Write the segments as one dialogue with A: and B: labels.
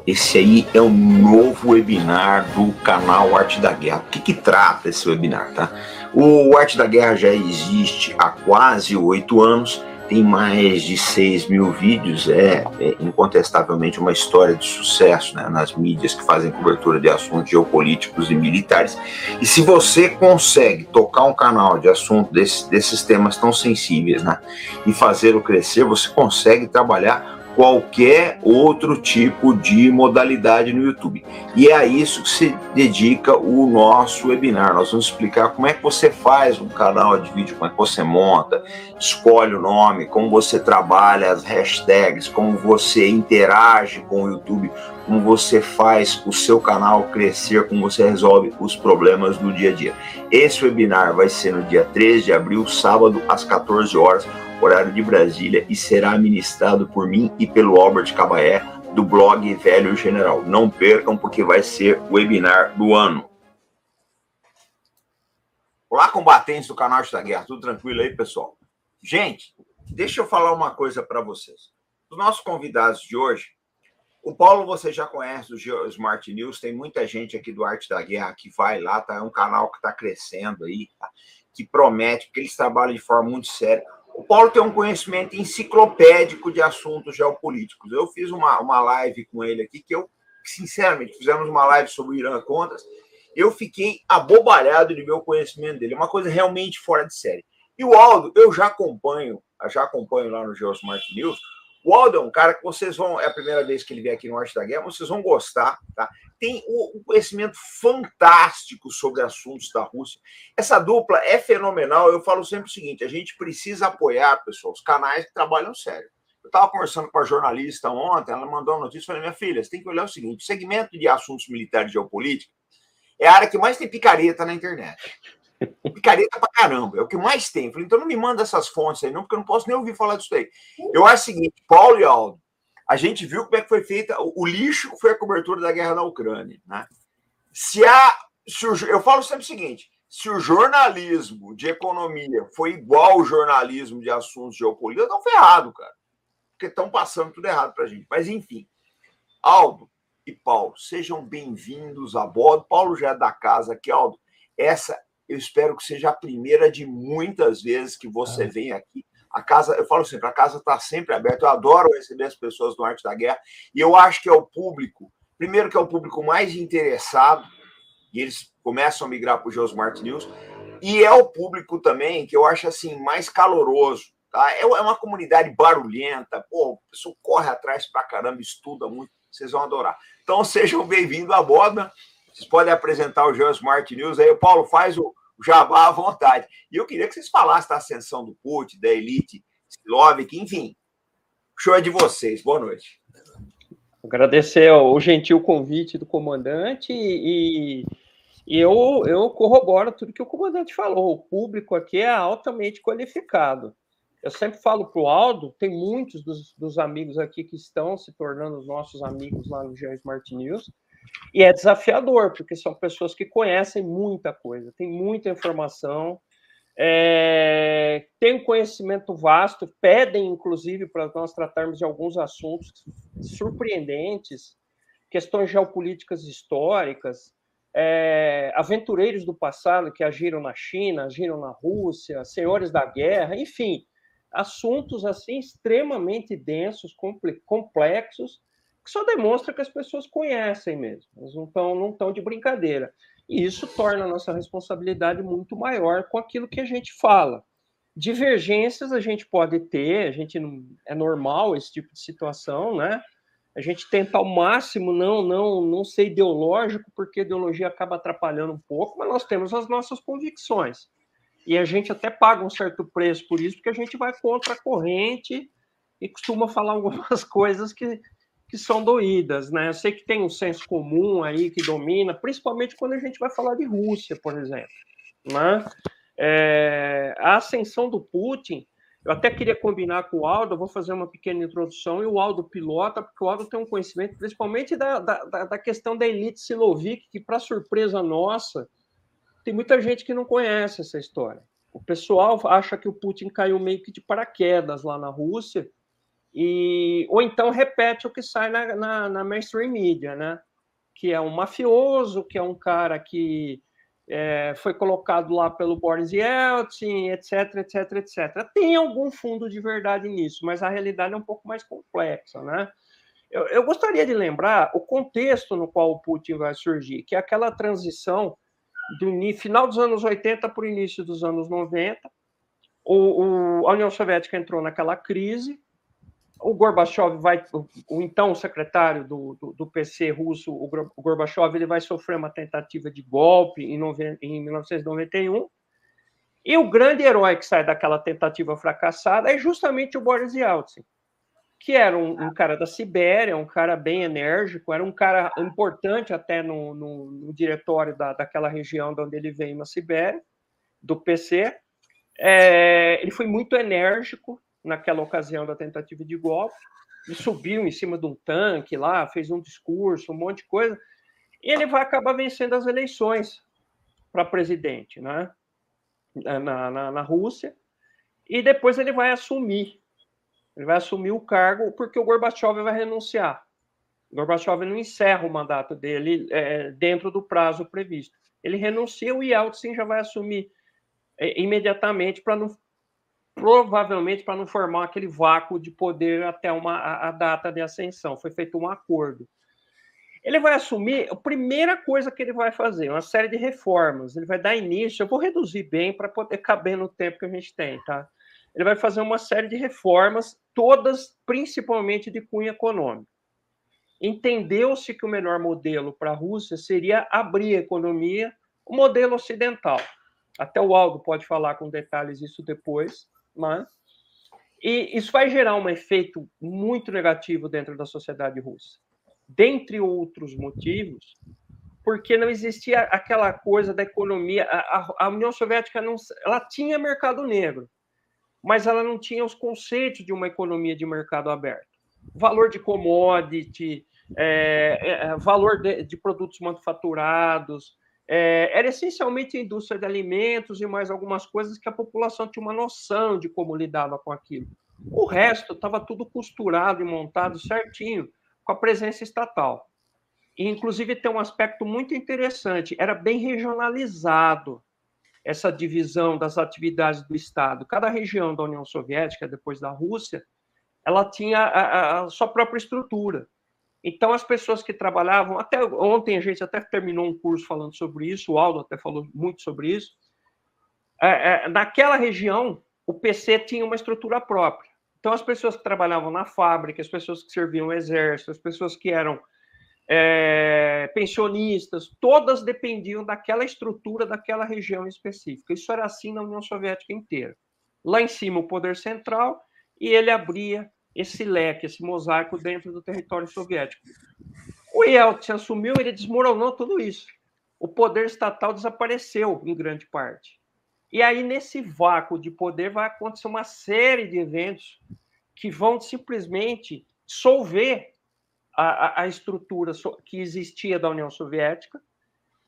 A: Esse aí é um novo webinar do canal Arte da Guerra. O que trata esse webinar, tá? O Arte da Guerra já existe há quase 8 anos, tem mais de 6 mil vídeos, é incontestavelmente uma história de sucesso, né, nas mídias que fazem cobertura de assuntos geopolíticos e militares. E se você consegue tocar um canal de assunto desses temas tão sensíveis, né, e fazê-lo crescer, você consegue trabalhar qualquer outro tipo de modalidade no YouTube. E é a isso que se dedica o nosso webinar. Nós vamos explicar como é que você faz um canal de vídeo, como é que você monta, escolhe o nome, como você trabalha as hashtags, como você interage com o YouTube, como você faz o seu canal crescer, como você resolve os problemas do dia a dia. Esse webinar vai ser no dia 13 de abril, sábado, às 14 horas, horário de Brasília, e será ministrado por mim e pelo Albert Cabaé, do blog Velho General. Não percam, porque vai ser o webinar do ano. Olá, combatentes do canal Arte da Guerra, tudo tranquilo aí, pessoal? Gente, deixa eu falar uma coisa para vocês. Os nossos convidados de hoje, o Paulo você já conhece, do Geosmart News, tem muita gente aqui do Arte da Guerra que vai lá, tá? É um canal que está crescendo aí, tá? Que promete, porque eles trabalham de forma muito séria. O Paulo tem um conhecimento enciclopédico de assuntos geopolíticos. Eu fiz uma live com ele aqui, que eu, sinceramente, fizemos uma live sobre o Irã Contras, eu fiquei abobalhado de ver o conhecimento dele. É uma coisa realmente fora de série. E o Aldo, eu já acompanho lá no Geosmart News. O Aldo é um cara que vocês vão, é a primeira vez que ele vem aqui no Arte da Guerra, vocês vão gostar, tá? Tem um conhecimento fantástico sobre assuntos da Rússia. Essa dupla é fenomenal. Eu falo sempre o seguinte: a gente precisa apoiar, pessoal, os canais que trabalham sério. Eu estava conversando com a jornalista ontem, ela mandou uma notícia, falei, minha filha, você tem que olhar o seguinte: o segmento de assuntos militares e geopolítica é a área que mais tem picareta na internet. Picareta pra caramba, é o que mais tem. Eu falei, então não me manda essas fontes aí, não, porque eu não posso nem ouvir falar disso aí. Eu acho o seguinte, Paulo e Aldo, a gente viu como é que foi feita o lixo que foi a cobertura da guerra na Ucrânia, né? Eu falo sempre o seguinte: se o jornalismo de economia foi igual ao jornalismo de assuntos geopolíticos, estão ferrados, cara. Porque estão passando tudo errado pra gente. Mas, enfim, Aldo e Paulo, sejam bem-vindos a bordo. Paulo já é da casa aqui, Aldo. Essa, eu espero que seja a primeira de muitas vezes que você vem aqui. A casa, eu falo sempre, a casa está sempre aberta. Eu adoro receber as pessoas do Arte da Guerra. E eu acho que é o público, primeiro que é o público mais interessado, e eles começam a migrar para o Geosmart News, e é o público também que eu acho assim mais caloroso, tá? É uma comunidade barulhenta, pô, o pessoal corre atrás pra caramba, estuda muito, vocês vão adorar. Então sejam bem-vindos à borda. Vocês podem apresentar o Geosmart News aí. O Paulo faz o jabá à vontade. E eu queria que vocês falassem da ascensão do Putin, da elite Slovak, enfim. O show é de vocês. Boa noite.
B: Agradecer o gentil convite do comandante e eu corroboro tudo que o comandante falou. O público aqui é altamente qualificado. Eu sempre falo para o Aldo, tem muitos dos amigos aqui que estão se tornando os nossos amigos lá no Geosmart News, e é desafiador, porque são pessoas que conhecem muita coisa, tem muita informação, tem um conhecimento vasto, pedem, inclusive, para nós tratarmos de alguns assuntos surpreendentes, questões geopolíticas históricas, aventureiros do passado que agiram na China, agiram na Rússia, senhores da guerra, enfim, assuntos assim extremamente densos, complexos, que só demonstra que as pessoas conhecem mesmo, eles não estão de brincadeira. E isso torna a nossa responsabilidade muito maior com aquilo que a gente fala. Divergências a gente pode ter, é normal esse tipo de situação, né? A gente tenta ao máximo não ser ideológico, porque a ideologia acaba atrapalhando um pouco, mas nós temos as nossas convicções. E a gente até paga um certo preço por isso, porque a gente vai contra a corrente e costuma falar algumas coisas que são doídas, né? Eu sei que tem um senso comum aí que domina, principalmente quando a gente vai falar de Rússia, por exemplo, né? A ascensão do Putin, eu até queria combinar com o Aldo, eu vou fazer uma pequena introdução, e o Aldo pilota, porque o Aldo tem um conhecimento, principalmente da questão da elite silovik, que, para surpresa nossa, tem muita gente que não conhece essa história. O pessoal acha que o Putin caiu meio que de paraquedas lá na Rússia, ou então repete o que sai na mainstream media, né? Que é um mafioso, que é um cara que foi colocado lá pelo Boris Yeltsin, etc, etc, etc. Tem algum fundo de verdade nisso, mas a realidade é um pouco mais complexa, né? Eu gostaria de lembrar o contexto no qual o Putin vai surgir, que é aquela transição do final dos anos 80 para o início dos anos 90. A União Soviética entrou naquela crise, o Gorbachev o então secretário do PC russo, o Gorbachev, ele vai sofrer uma tentativa de golpe em 1991, e o grande herói que sai daquela tentativa fracassada é justamente o Boris Yeltsin, que era um cara da Sibéria, um cara bem enérgico, era um cara importante até no diretório daquela região de onde ele veio, na Sibéria, do PC. Ele foi muito enérgico naquela ocasião da tentativa de golpe. Ele subiu em cima de um tanque lá, fez um discurso, um monte de coisa, e ele vai acabar vencendo as eleições para presidente, né? na Rússia, e depois ele vai assumir o cargo porque o Gorbachev vai renunciar. O Gorbachev não encerra o mandato dele dentro do prazo previsto. Ele renuncia, o Yeltsin já vai assumir imediatamente, provavelmente para não formar aquele vácuo de poder até a data de ascensão. Foi feito um acordo. Ele vai assumir, a primeira coisa que ele vai fazer, uma série de reformas. Ele vai dar início, eu vou reduzir bem para poder caber no tempo que a gente tem, tá? Ele vai fazer uma série de reformas, todas principalmente de cunho econômico. Entendeu-se que o melhor modelo para a Rússia seria abrir a economia, o modelo ocidental. Até o Aldo pode falar com detalhes isso depois, mas... E isso vai gerar um efeito muito negativo dentro da sociedade russa. Dentre outros motivos, porque não existia aquela coisa da economia. A União Soviética ela tinha mercado negro, mas ela não tinha os conceitos de uma economia de mercado aberto. Valor de commodity, valor de produtos manufaturados, era essencialmente a indústria de alimentos e mais algumas coisas que a população tinha uma noção de como lidava com aquilo. O resto estava tudo costurado e montado certinho com a presença estatal. E, inclusive, tem um aspecto muito interessante, era bem regionalizado essa divisão das atividades do Estado. Cada região da União Soviética, depois da Rússia, ela tinha a sua própria estrutura. Então, as pessoas que trabalhavam... Até ontem a gente até terminou um curso falando sobre isso, o Aldo até falou muito sobre isso. Naquela região, o PC tinha uma estrutura própria. Então, as pessoas que trabalhavam na fábrica, as pessoas que serviam o exército, as pessoas que eram pensionistas, todas dependiam daquela estrutura, daquela região específica. Isso era assim na União Soviética inteira. Lá em cima, o poder central, e ele abria esse leque, esse mosaico dentro do território soviético. O Yeltsin assumiu, ele desmoronou tudo isso. O poder estatal desapareceu, em grande parte. E aí, nesse vácuo de poder, vai acontecer uma série de eventos que vão simplesmente dissolver a estrutura que existia da União Soviética.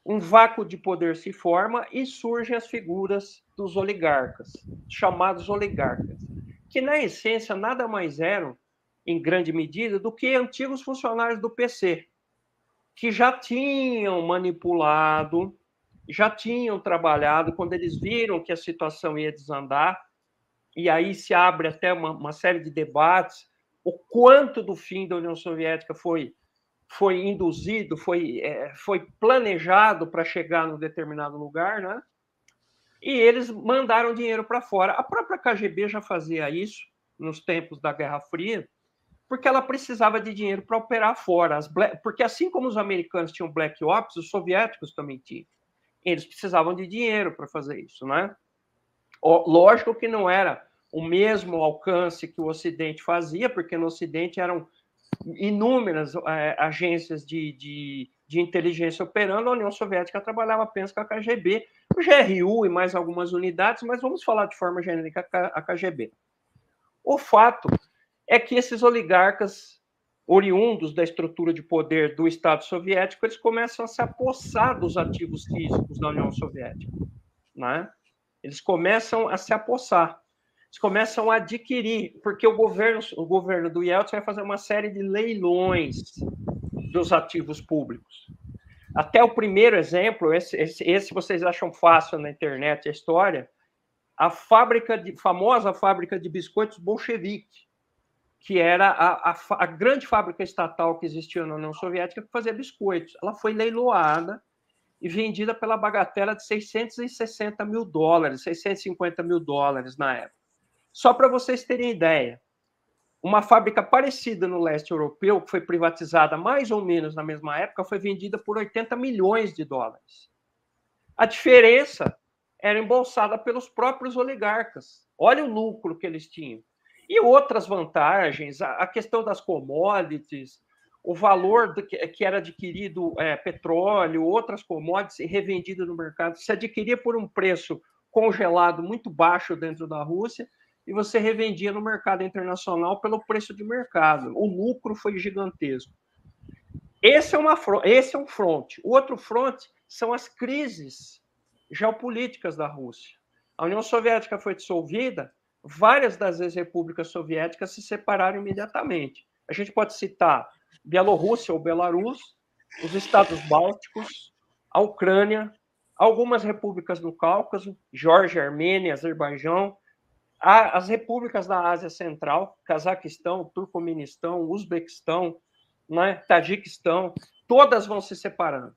B: Um vácuo de poder se forma e surgem as figuras dos oligarcas, chamados oligarcas, que, na essência, nada mais eram, em grande medida, do que antigos funcionários do PC, que já tinham manipulado, já tinham trabalhado, quando eles viram que a situação ia desandar, e aí se abre até uma série de debates, o quanto do fim da União Soviética foi induzido, foi planejado para chegar num determinado lugar, né? E eles mandaram dinheiro para fora. A própria KGB já fazia isso nos tempos da Guerra Fria, porque ela precisava de dinheiro para operar fora. Porque assim como os americanos tinham Black Ops, os soviéticos também tinham. Eles precisavam de dinheiro para fazer isso, né? Lógico que não era o mesmo alcance que o Ocidente fazia, porque no Ocidente eram inúmeras agências de inteligência operando. A União Soviética trabalhava apenas com a KGB, o GRU e mais algumas unidades, mas vamos falar de forma genérica a KGB. O fato é que esses oligarcas oriundos da estrutura de poder do Estado soviético, eles começam a se apossar dos ativos físicos da União Soviética, né? Eles começam a se apossar. Eles começam a adquirir, porque o governo do Yeltsin vai fazer uma série de leilões dos ativos públicos. Até o primeiro exemplo, esse vocês acham fácil na internet a história, a famosa fábrica de biscoitos Bolchevique, que era a grande fábrica estatal que existia na União Soviética que fazia biscoitos. Ela foi leiloada e vendida pela bagatela de $660 mil, $650 mil na época. Só para vocês terem ideia, uma fábrica parecida no leste europeu, que foi privatizada mais ou menos na mesma época, foi vendida por $80 milhões. A diferença era embolsada pelos próprios oligarcas. Olha o lucro que eles tinham. E outras vantagens, a questão das commodities, o valor que era adquirido petróleo, outras commodities revendidas no mercado, se adquiria por um preço congelado muito baixo dentro da Rússia e você revendia no mercado internacional pelo preço de mercado. O lucro foi gigantesco. Esse é um fronte. O outro fronte são as crises geopolíticas da Rússia. A União Soviética foi dissolvida, várias das ex-repúblicas soviéticas se separaram imediatamente. A gente pode citar Bielorrússia ou Belarus, os Estados Bálticos, a Ucrânia, algumas repúblicas no Cáucaso, Geórgia, Armênia, Azerbaijão, as repúblicas da Ásia Central, Cazaquistão, Turcomenistão, Uzbequistão, né, Tajiquistão, todas vão se separando.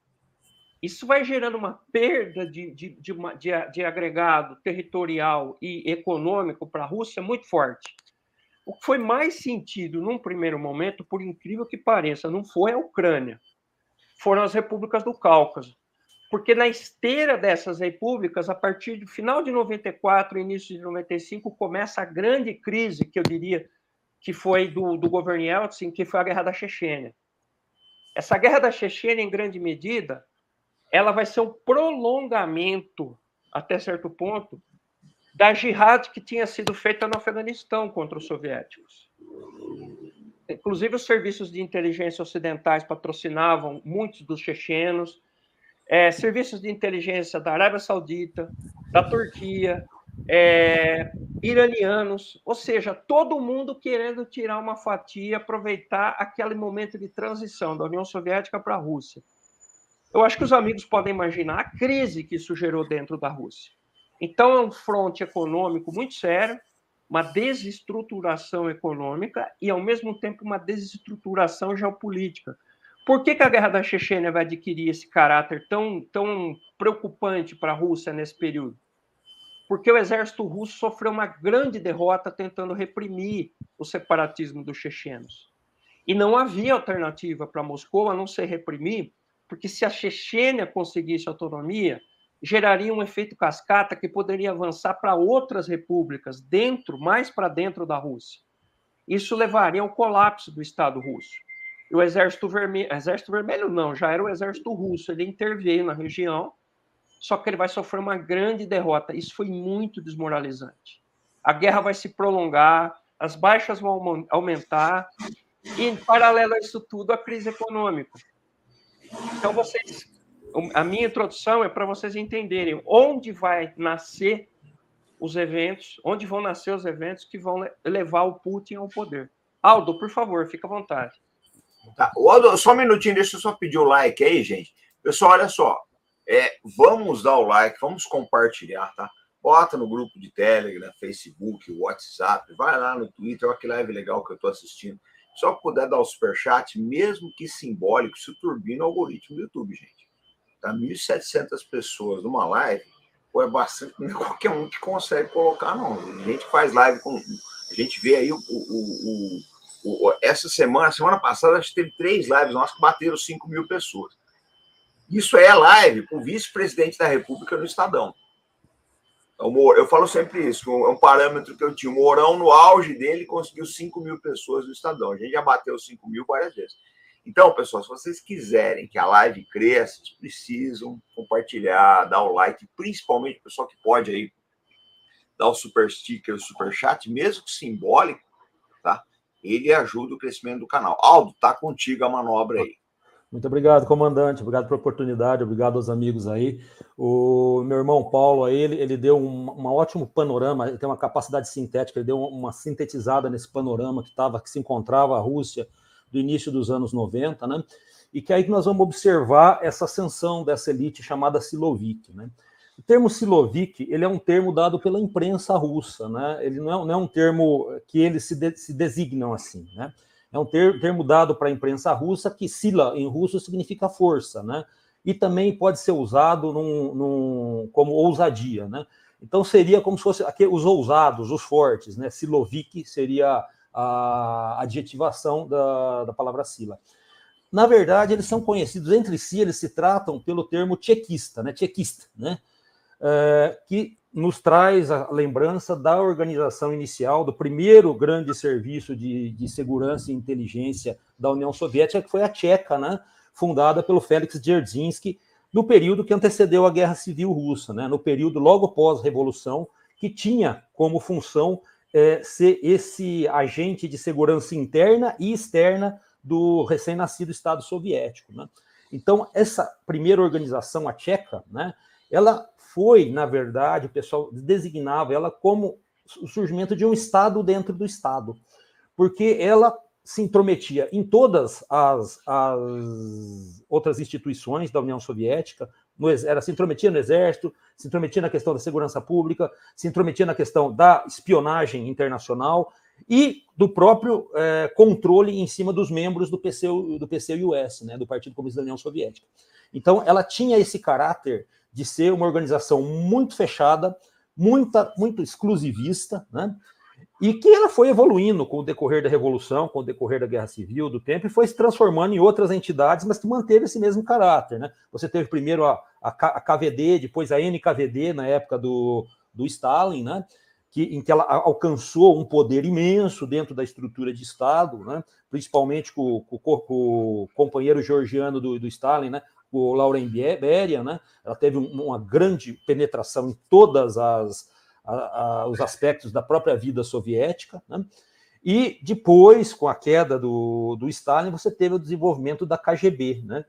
B: Isso vai gerando uma perda de agregado territorial e econômico para a Rússia muito forte. O que foi mais sentido num primeiro momento, por incrível que pareça, não foi a Ucrânia, foram as repúblicas do Cáucaso. Porque na esteira dessas repúblicas, a partir do final de 94, início de 95, começa a grande crise, que eu diria que foi do governo Yeltsin, que foi a Guerra da Chechênia. Essa Guerra da Chechênia, em grande medida, ela vai ser um prolongamento, até certo ponto, da jihad que tinha sido feita no Afeganistão contra os soviéticos. Inclusive, os serviços de inteligência ocidentais patrocinavam muitos dos chechenos, serviços de inteligência da Arábia Saudita, da Turquia, iranianos, ou seja, todo mundo querendo tirar uma fatia, aproveitar aquele momento de transição da União Soviética para a Rússia. Eu acho que os amigos podem imaginar a crise que isso gerou dentro da Rússia. Então, é um fronte econômico muito sério, uma desestruturação econômica e, ao mesmo tempo, uma desestruturação geopolítica. Por que a Guerra da Chechênia vai adquirir esse caráter tão preocupante para a Rússia nesse período? Porque o exército russo sofreu uma grande derrota tentando reprimir o separatismo dos chechenos. E não havia alternativa para Moscou a não ser reprimir, porque se a Chechênia conseguisse autonomia, geraria um efeito cascata que poderia avançar para outras repúblicas, mais para dentro da Rússia. Isso levaria ao colapso do Estado russo. E o Exército Vermelho não, já era o Exército Russo, ele interveio na região, só que ele vai sofrer uma grande derrota. Isso foi muito desmoralizante. A guerra vai se prolongar, as baixas vão aumentar, e, em paralelo a isso tudo, a crise econômica. Então, a minha introdução é para vocês entenderem onde vai nascer os eventos, onde vão nascer os eventos que vão levar o Putin ao poder. Aldo, por favor, fica à vontade.
A: Tá. Aldo, só um minutinho, deixa eu só pedir o like aí, gente. Pessoal, olha só, vamos dar o like, vamos compartilhar, tá? Bota no grupo de Telegram, Facebook, WhatsApp, vai lá no Twitter, olha que live legal que eu estou assistindo. Só puder dar o superchat, mesmo que simbólico, isso turbina o algoritmo do YouTube, gente. Tá 1.700 pessoas numa live, é bastante, não é qualquer um que consegue colocar, não. A gente faz live com... A gente vê aí essa semana passada, acho que teve 3 lives nossas que bateram 5.000 pessoas. Isso é live com o vice-presidente da República no Estadão. Eu falo sempre isso, é um parâmetro que eu tinha. O Mourão, no auge dele, conseguiu 5.000 pessoas no Estadão. A gente já bateu 5.000 várias vezes. Então, pessoal, se vocês quiserem que a live cresça, vocês precisam compartilhar, dar o like, principalmente o pessoal que pode aí dar o super sticker, o super chat, mesmo que simbólico, tá? Ele ajuda o crescimento do canal. Aldo, tá contigo a manobra aí.
C: Muito obrigado, comandante. Obrigado pela oportunidade, obrigado aos amigos aí. O meu irmão Paulo aí, ele deu um ótimo panorama, ele tem uma capacidade sintética, ele deu uma sintetizada nesse panorama que se encontrava a Rússia do início dos anos 90, né? E que aí nós vamos observar essa ascensão dessa elite chamada Siloviki, né? O termo Siloviki, ele é um termo dado pela imprensa russa, né? Ele não é um termo que eles se designam assim, né? É um termo dado para a imprensa russa, que sila em russo significa força, né? E também pode ser usado como ousadia, né? Então seria como se fosse os ousados, os fortes, né? Siloviki seria a adjetivação da palavra sila. Na verdade, eles são conhecidos entre si, eles se tratam pelo termo tchequista, né? Tchequista, né? Que nos traz a lembrança da organização inicial, do primeiro grande serviço de segurança e inteligência da União Soviética, que foi a Tcheca, né? Fundada pelo Félix Dzerzhinsky, no período que antecedeu a Guerra Civil Russa, né? No período logo pós-revolução, que tinha como função ser esse agente de segurança interna e externa do recém-nascido Estado Soviético, né? Então, essa primeira organização, a Tcheca, né? Ela foi, na verdade, o pessoal designava ela como o surgimento de um Estado dentro do Estado, porque ela se intrometia em todas as outras instituições da União Soviética, ela se intrometia no exército, se intrometia na questão da segurança pública, se intrometia na questão da espionagem internacional e do próprio controle em cima dos membros do PCUS, né, do Partido Comunista da União Soviética. Então, ela tinha esse caráter de ser uma organização muito fechada, muito exclusivista, né? E que ela foi evoluindo com o decorrer da Revolução, com o decorrer da Guerra Civil, do tempo, e foi se transformando em outras entidades, mas que manteve esse mesmo caráter, né? Você teve primeiro a KVD, depois a NKVD, na época do Stalin, né? Em que ela alcançou um poder imenso dentro da estrutura de Estado, né? Principalmente com o companheiro georgiano do Stalin, né? O Lauren Beria, né? Ela teve uma grande penetração em todas os aspectos da própria vida soviética, né? E depois, com a queda do Stalin, você teve o desenvolvimento da KGB, né?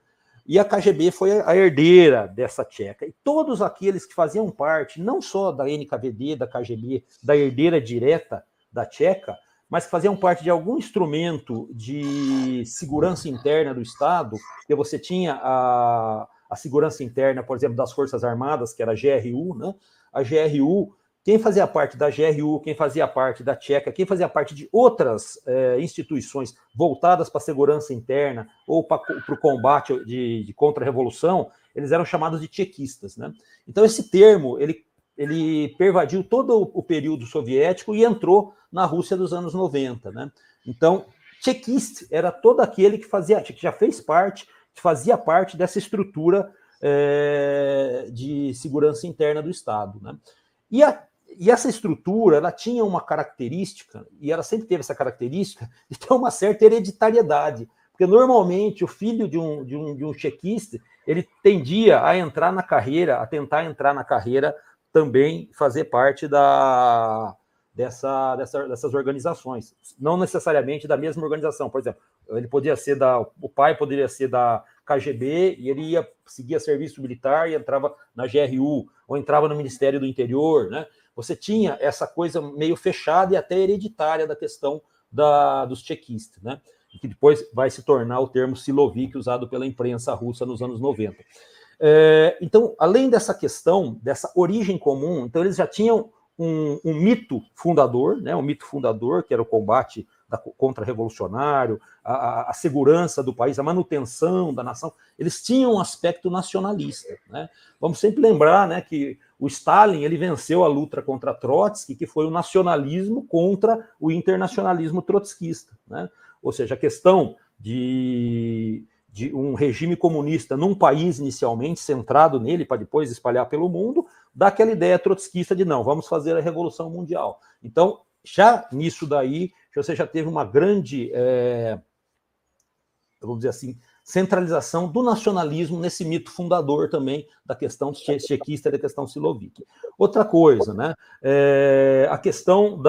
C: E a KGB foi a herdeira dessa Tcheca. E todos aqueles que faziam parte, não só da NKVD, da KGB, da herdeira direta da Tcheca, mas que faziam parte de algum instrumento de segurança interna do Estado, que você tinha a segurança interna, por exemplo, das Forças Armadas, que era a GRU, né? A GRU, quem fazia parte da GRU, quem fazia parte da Tcheca, quem fazia parte de outras instituições voltadas para a segurança interna ou para o combate de contra-revolução, eles eram chamados de tchequistas, né? Então, esse termo, ele pervadiu todo o período soviético e entrou na Rússia dos anos 90, né? Então, tchequista era todo aquele que já fez parte, que fazia parte dessa estrutura de segurança interna do Estado, né? E essa estrutura, ela tinha uma característica, e ela sempre teve essa característica, de ter uma certa hereditariedade, porque normalmente o filho de um tchequista, ele tendia a entrar na carreira, a tentar entrar na carreira, também fazer parte dessas organizações, não necessariamente da mesma organização. Por exemplo, o pai poderia ser da KGB e ele ia seguir serviço militar e entrava na GRU, ou entrava no Ministério do Interior, né? Você tinha essa coisa meio fechada e até hereditária da questão dos tchequistas, né? Que depois vai se tornar o termo Siloviki, usado pela imprensa russa nos anos 90. Então, além dessa questão, dessa origem comum, então eles já tinham um mito fundador, né? Um mito fundador, que era o combate contra-revolucionário, a segurança do país, a manutenção da nação. Eles tinham um aspecto nacionalista, né? Vamos sempre lembrar, né, que o Stalin ele venceu a luta contra Trotsky, que foi o nacionalismo contra o internacionalismo trotskista, né? Ou seja, a questão de um regime comunista num país inicialmente centrado nele, para depois espalhar pelo mundo, dá aquela ideia trotskista de não, vamos fazer a Revolução Mundial. Então, já nisso daí, você já teve uma grande, vamos dizer assim, centralização do nacionalismo nesse mito fundador também da questão tchequista e da questão Siloviki. Outra coisa, né? A questão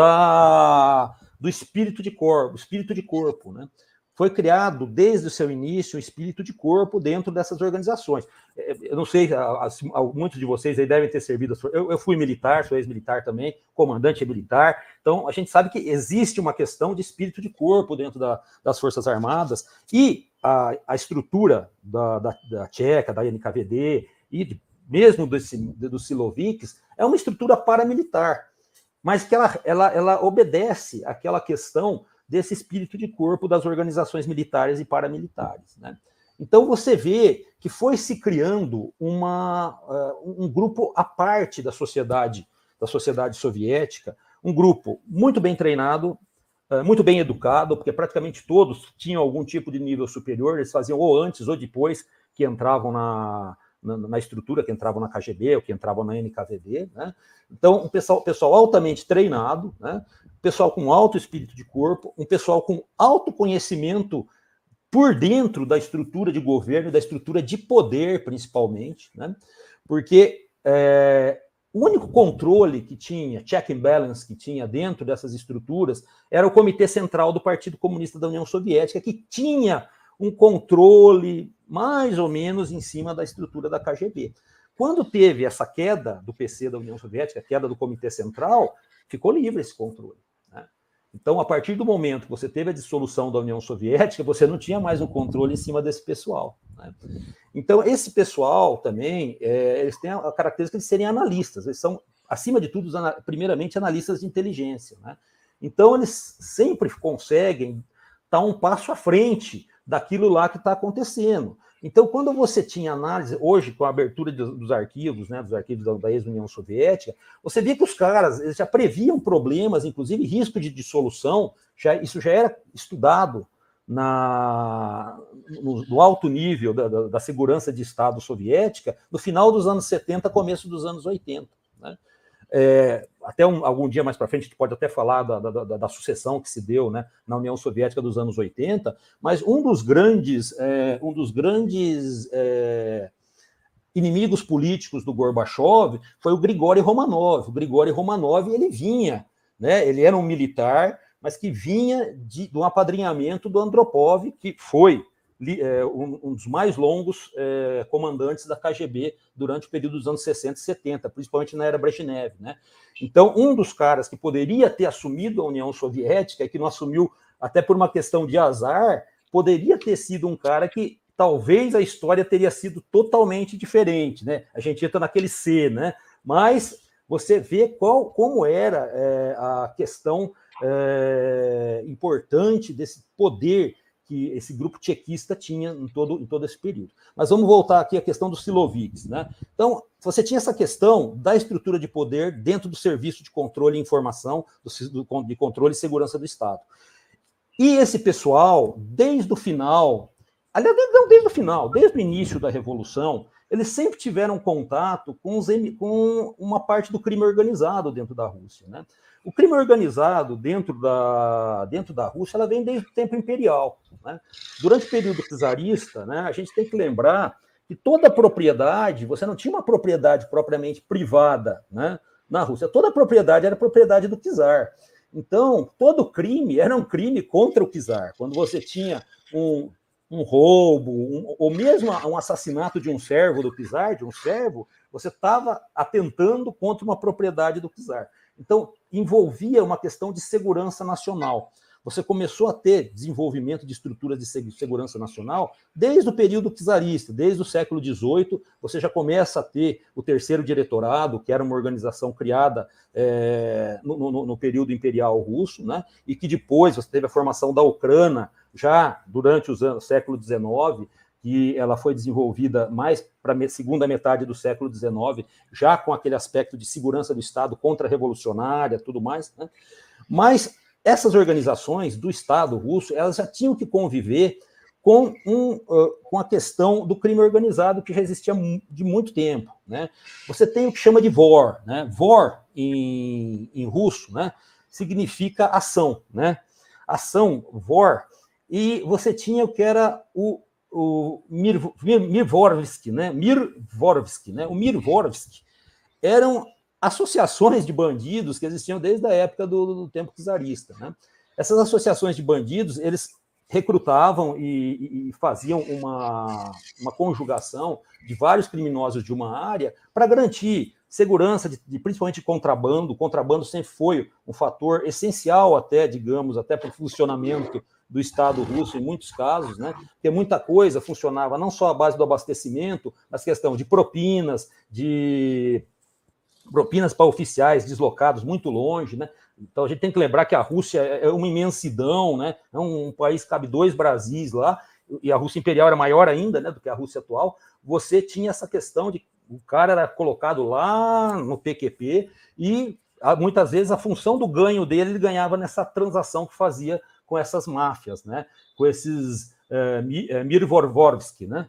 C: do espírito de corpo, né? foi criado, desde o seu início, um espírito de corpo dentro dessas organizações. Eu não sei, muitos de vocês aí devem ter servido. Eu fui militar, sou ex-militar também, comandante militar. Então, a gente sabe que existe uma questão de espírito de corpo dentro das Forças Armadas, e a estrutura da Tcheca, da NKVD, e mesmo dos Siloviks, é uma estrutura paramilitar, mas que ela obedece àquela questão desse espírito de corpo das organizações militares e paramilitares, né? Então você vê que foi se criando um grupo à parte da sociedade soviética, um grupo muito bem treinado, muito bem educado, porque praticamente todos tinham algum tipo de nível superior, eles faziam ou antes ou depois que entravam na estrutura, que entravam na KGB ou que entravam na NKVD, né? Então, um pessoal altamente treinado, né? Pessoal com alto espírito de corpo, um pessoal com autoconhecimento por dentro da estrutura de governo, da estrutura de poder, principalmente, né? Porque o único controle que tinha, check and balance que tinha dentro dessas estruturas, era o Comitê Central do Partido Comunista da União Soviética, que tinha um controle mais ou menos em cima da estrutura da KGB. Quando teve essa queda do PC da União Soviética, a queda do Comitê Central, ficou livre esse controle, né? Então, a partir do momento que você teve a dissolução da União Soviética, você não tinha mais um controle em cima desse pessoal, né? Então, esse pessoal também, eles têm a característica de serem analistas. Eles são, acima de tudo, primeiramente, analistas de inteligência, né? Então, eles sempre conseguem estar um passo à frente daquilo lá que está acontecendo. Então, quando você tinha análise, hoje, com a abertura dos arquivos, né, dos arquivos da ex-União Soviética, você via que os caras eles já previam problemas, inclusive risco de dissolução, isso já era estudado no alto nível da segurança de Estado soviética, no final dos anos 70, começo dos anos 80, né? Até algum dia mais para frente, a gente pode até falar da sucessão que se deu, né, na União Soviética dos anos 80, mas um dos grandes inimigos políticos do Gorbachev foi o Grigori Romanov. O Grigori Romanov, ele vinha, né, ele era um militar, mas que vinha do apadrinhamento do Andropov, que foi um dos mais longos comandantes da KGB durante o período dos anos 60 e 70, principalmente na era Brezhnev, né? Então, um dos caras que poderia ter assumido a União Soviética, e que não assumiu até por uma questão de azar, poderia ter sido um cara que talvez a história teria sido totalmente diferente, né? A gente entra naquele C, né? Mas você vê como era a questão importante desse poder que esse grupo tchequista tinha em todo esse período. Mas vamos voltar aqui à questão dos Siloviks, né? Então, você tinha essa questão da estrutura de poder dentro do serviço de controle e informação, de controle e segurança do Estado. E esse pessoal, desde o final, aliás, não desde o final, desde o início da Revolução, eles sempre tiveram contato com uma parte do crime organizado dentro da Rússia, né? O crime organizado dentro da Rússia, ela vem desde o tempo imperial, né? Durante o período czarista, né, a gente tem que lembrar que toda propriedade, você não tinha uma propriedade propriamente privada, né, na Rússia. Toda a propriedade era propriedade do czar. Então, todo crime era um crime contra o czar. Quando você tinha um roubo, ou mesmo um assassinato de um servo do czar, você estava atentando contra uma propriedade do czar. Então, envolvia uma questão de segurança nacional. Você começou a ter desenvolvimento de estruturas de segurança nacional desde o período czarista, desde o século XVIII, você já começa a ter o Terceiro Diretorado, que era uma organização criada no período imperial russo, né? E que depois você teve a formação da Ucrânia, já durante o século XIX, que ela foi desenvolvida mais para a segunda metade do século XIX, já com aquele aspecto de segurança do Estado contra-revolucionária, tudo mais, né? Mas essas organizações do Estado russo, elas já tinham que conviver com a questão do crime organizado, que já existia de muito tempo, né? Você tem o que chama de VOR, né? VOR, em russo, né, significa ação, né? Ação, VOR, e você tinha o que era o Mirvorovsk, né? O Mirvorovsk eram associações de bandidos que existiam desde a época do tempo czarista, né? Essas associações de bandidos, eles recrutavam e faziam uma conjugação de vários criminosos de uma área para garantir segurança, principalmente de contrabando. O contrabando sempre foi um fator essencial até, digamos, até para o funcionamento do Estado russo, em muitos casos, né? Porque muita coisa funcionava não só à base do abastecimento, mas questão de propinas para oficiais deslocados muito longe, né? Então a gente tem que lembrar que a Rússia é uma imensidão, né? É um país que cabe 2 Brasis lá, e a Rússia imperial era maior ainda, né, do que a Rússia atual. Você tinha essa questão de o cara era colocado lá no PQP e muitas vezes a função do ganho dele, ele ganhava nessa transação que fazia com essas máfias, né? Com esses Mirvorvorsky, né?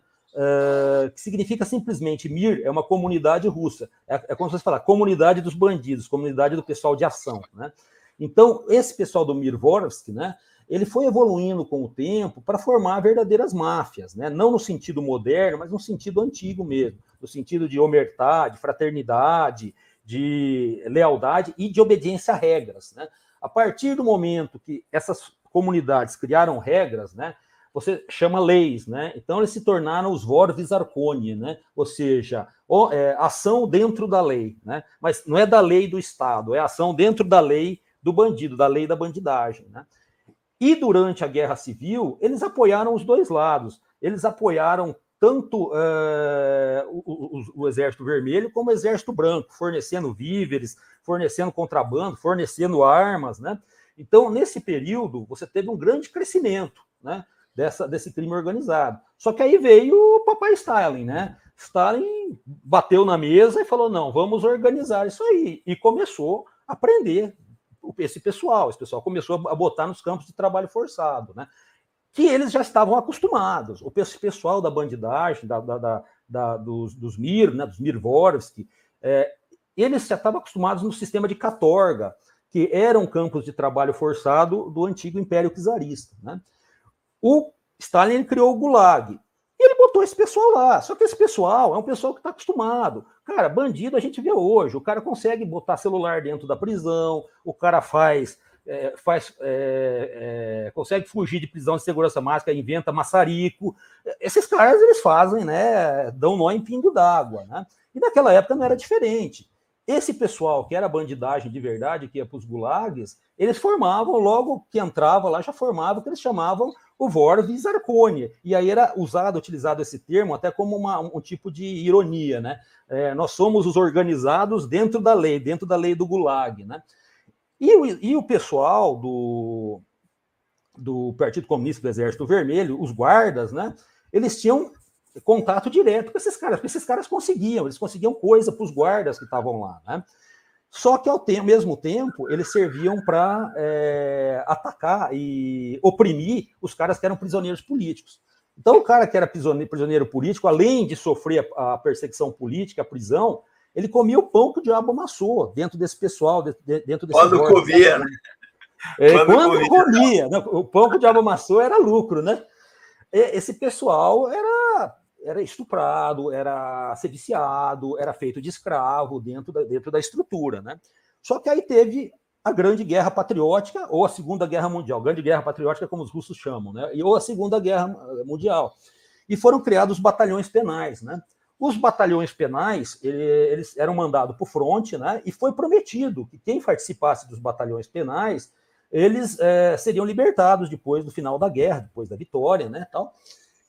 C: Que significa simplesmente Mir é uma comunidade russa, é como se você falar comunidade dos bandidos, comunidade do pessoal de ação, né? Então esse pessoal do Mirvorsky, né, ele foi evoluindo com o tempo para formar verdadeiras máfias, né? Não no sentido moderno, mas no sentido antigo mesmo, no sentido de omertá, de fraternidade, de lealdade e de obediência a regras, né? A partir do momento que essas comunidades criaram regras, né, você chama leis, né? Então eles se tornaram os Vorvis Arconi, né? Ou seja, ação dentro da lei, né? Mas não é da lei do Estado, é ação dentro da lei do bandido, da lei da bandidagem, né? E durante a Guerra Civil, eles apoiaram os dois lados. Eles apoiaram tanto o Exército Vermelho como o Exército Branco, fornecendo víveres, fornecendo contrabando, fornecendo armas, né? Então, nesse período, você teve um grande crescimento, né, desse crime organizado. Só que aí veio o papai Stalin, né? Stalin bateu na mesa e falou, não, vamos organizar isso aí. E começou a prender esse pessoal. Esse pessoal começou a botar nos campos de trabalho forçado, né? Que eles já estavam acostumados. O pessoal da bandidagem, dos Mir, né, dos Mirvorsky, eles já estavam acostumados no sistema de katorga, que eram campos de trabalho forçado do antigo Império Czarista, né? O Stalin criou o Gulag, e ele botou esse pessoal lá. Só que esse pessoal é um pessoal que está acostumado. Cara, bandido a gente vê hoje. O cara consegue botar celular dentro da prisão, o cara consegue fugir de prisão de segurança máxima, inventa maçarico. Esses caras, eles fazem, né? Dão nó em pingo d'água, né? E naquela época não era diferente. Esse pessoal que era bandidagem de verdade, que ia para os gulags, eles formavam, logo que entrava lá, já formava o que eles chamavam o Vorvis Arconi. E aí era utilizado esse termo até como um tipo de ironia, né? Nós somos os organizados dentro da lei do Gulag, né? E o pessoal do Partido Comunista do Exército Vermelho, os guardas, né? Eles tinham contato direto com esses caras, porque esses caras eles conseguiam coisa para os guardas que estavam lá, né? Só que ao mesmo tempo eles serviam para atacar e oprimir os caras que eram prisioneiros políticos. Então o cara que era prisioneiro político, além de sofrer a perseguição política, a prisão, ele comia o pão que o diabo amassou dentro desse pessoal, dentro desse
A: quando comia, né?
C: Quando comia, né? O pão que o diabo amassou era lucro, né? Esse pessoal era estuprado, era sediciado, era feito de escravo dentro da estrutura, né? Só que aí teve a Grande Guerra Patriótica, ou a Segunda Guerra Mundial. Grande Guerra Patriótica, como os russos chamam, né? Ou a Segunda Guerra Mundial. E foram criados os batalhões penais, né? Os batalhões penais, eles eram mandados para o fronte, né? E foi prometido que quem participasse dos batalhões penais, eles seriam libertados depois do final da guerra, depois da vitória, né? Tal.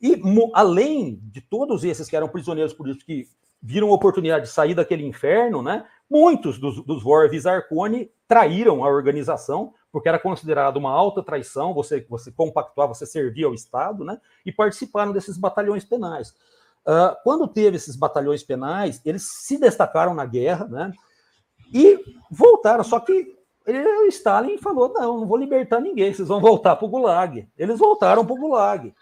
C: E além de todos esses que eram prisioneiros políticos que viram a oportunidade de sair daquele inferno, né? Muitos dos Vorvis Arconi traíram a organização, porque era considerado uma alta traição você compactuar, você servir ao Estado, né? E participaram desses batalhões penais. Quando teve esses batalhões penais, eles se destacaram na guerra, né? E voltaram, só que o Stalin falou, não vou libertar ninguém, vocês vão voltar para o Gulag. Eles voltaram para o Gulag.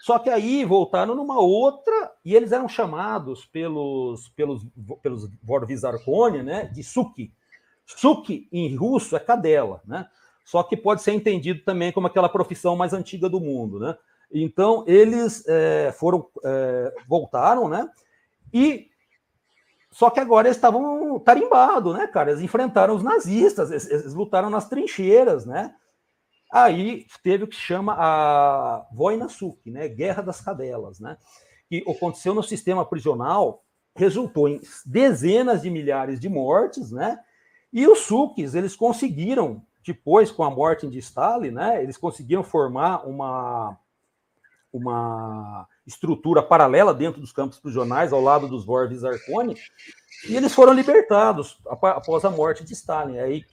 C: Só que aí voltaram numa outra, e eles eram chamados pelos Vorvis Arconi, né, de Suki. Suki, em russo, é cadela, né? Só que pode ser entendido também como aquela profissão mais antiga do mundo, né? Então, eles voltaram, né? Só que agora eles estavam tarimbados, né, cara? Eles enfrentaram os nazistas, eles lutaram nas trincheiras, né? Aí teve o que se chama a Vojna Suke, né? Guerra das Cadelas, né? Que aconteceu no sistema prisional, resultou em dezenas de milhares de mortes, né? E os Sukes, eles conseguiram, depois, com a morte de Stalin, né? Eles conseguiram formar uma estrutura paralela dentro dos campos prisionais, ao lado dos Vizarkone, e eles foram libertados após a morte de Stalin. Aí,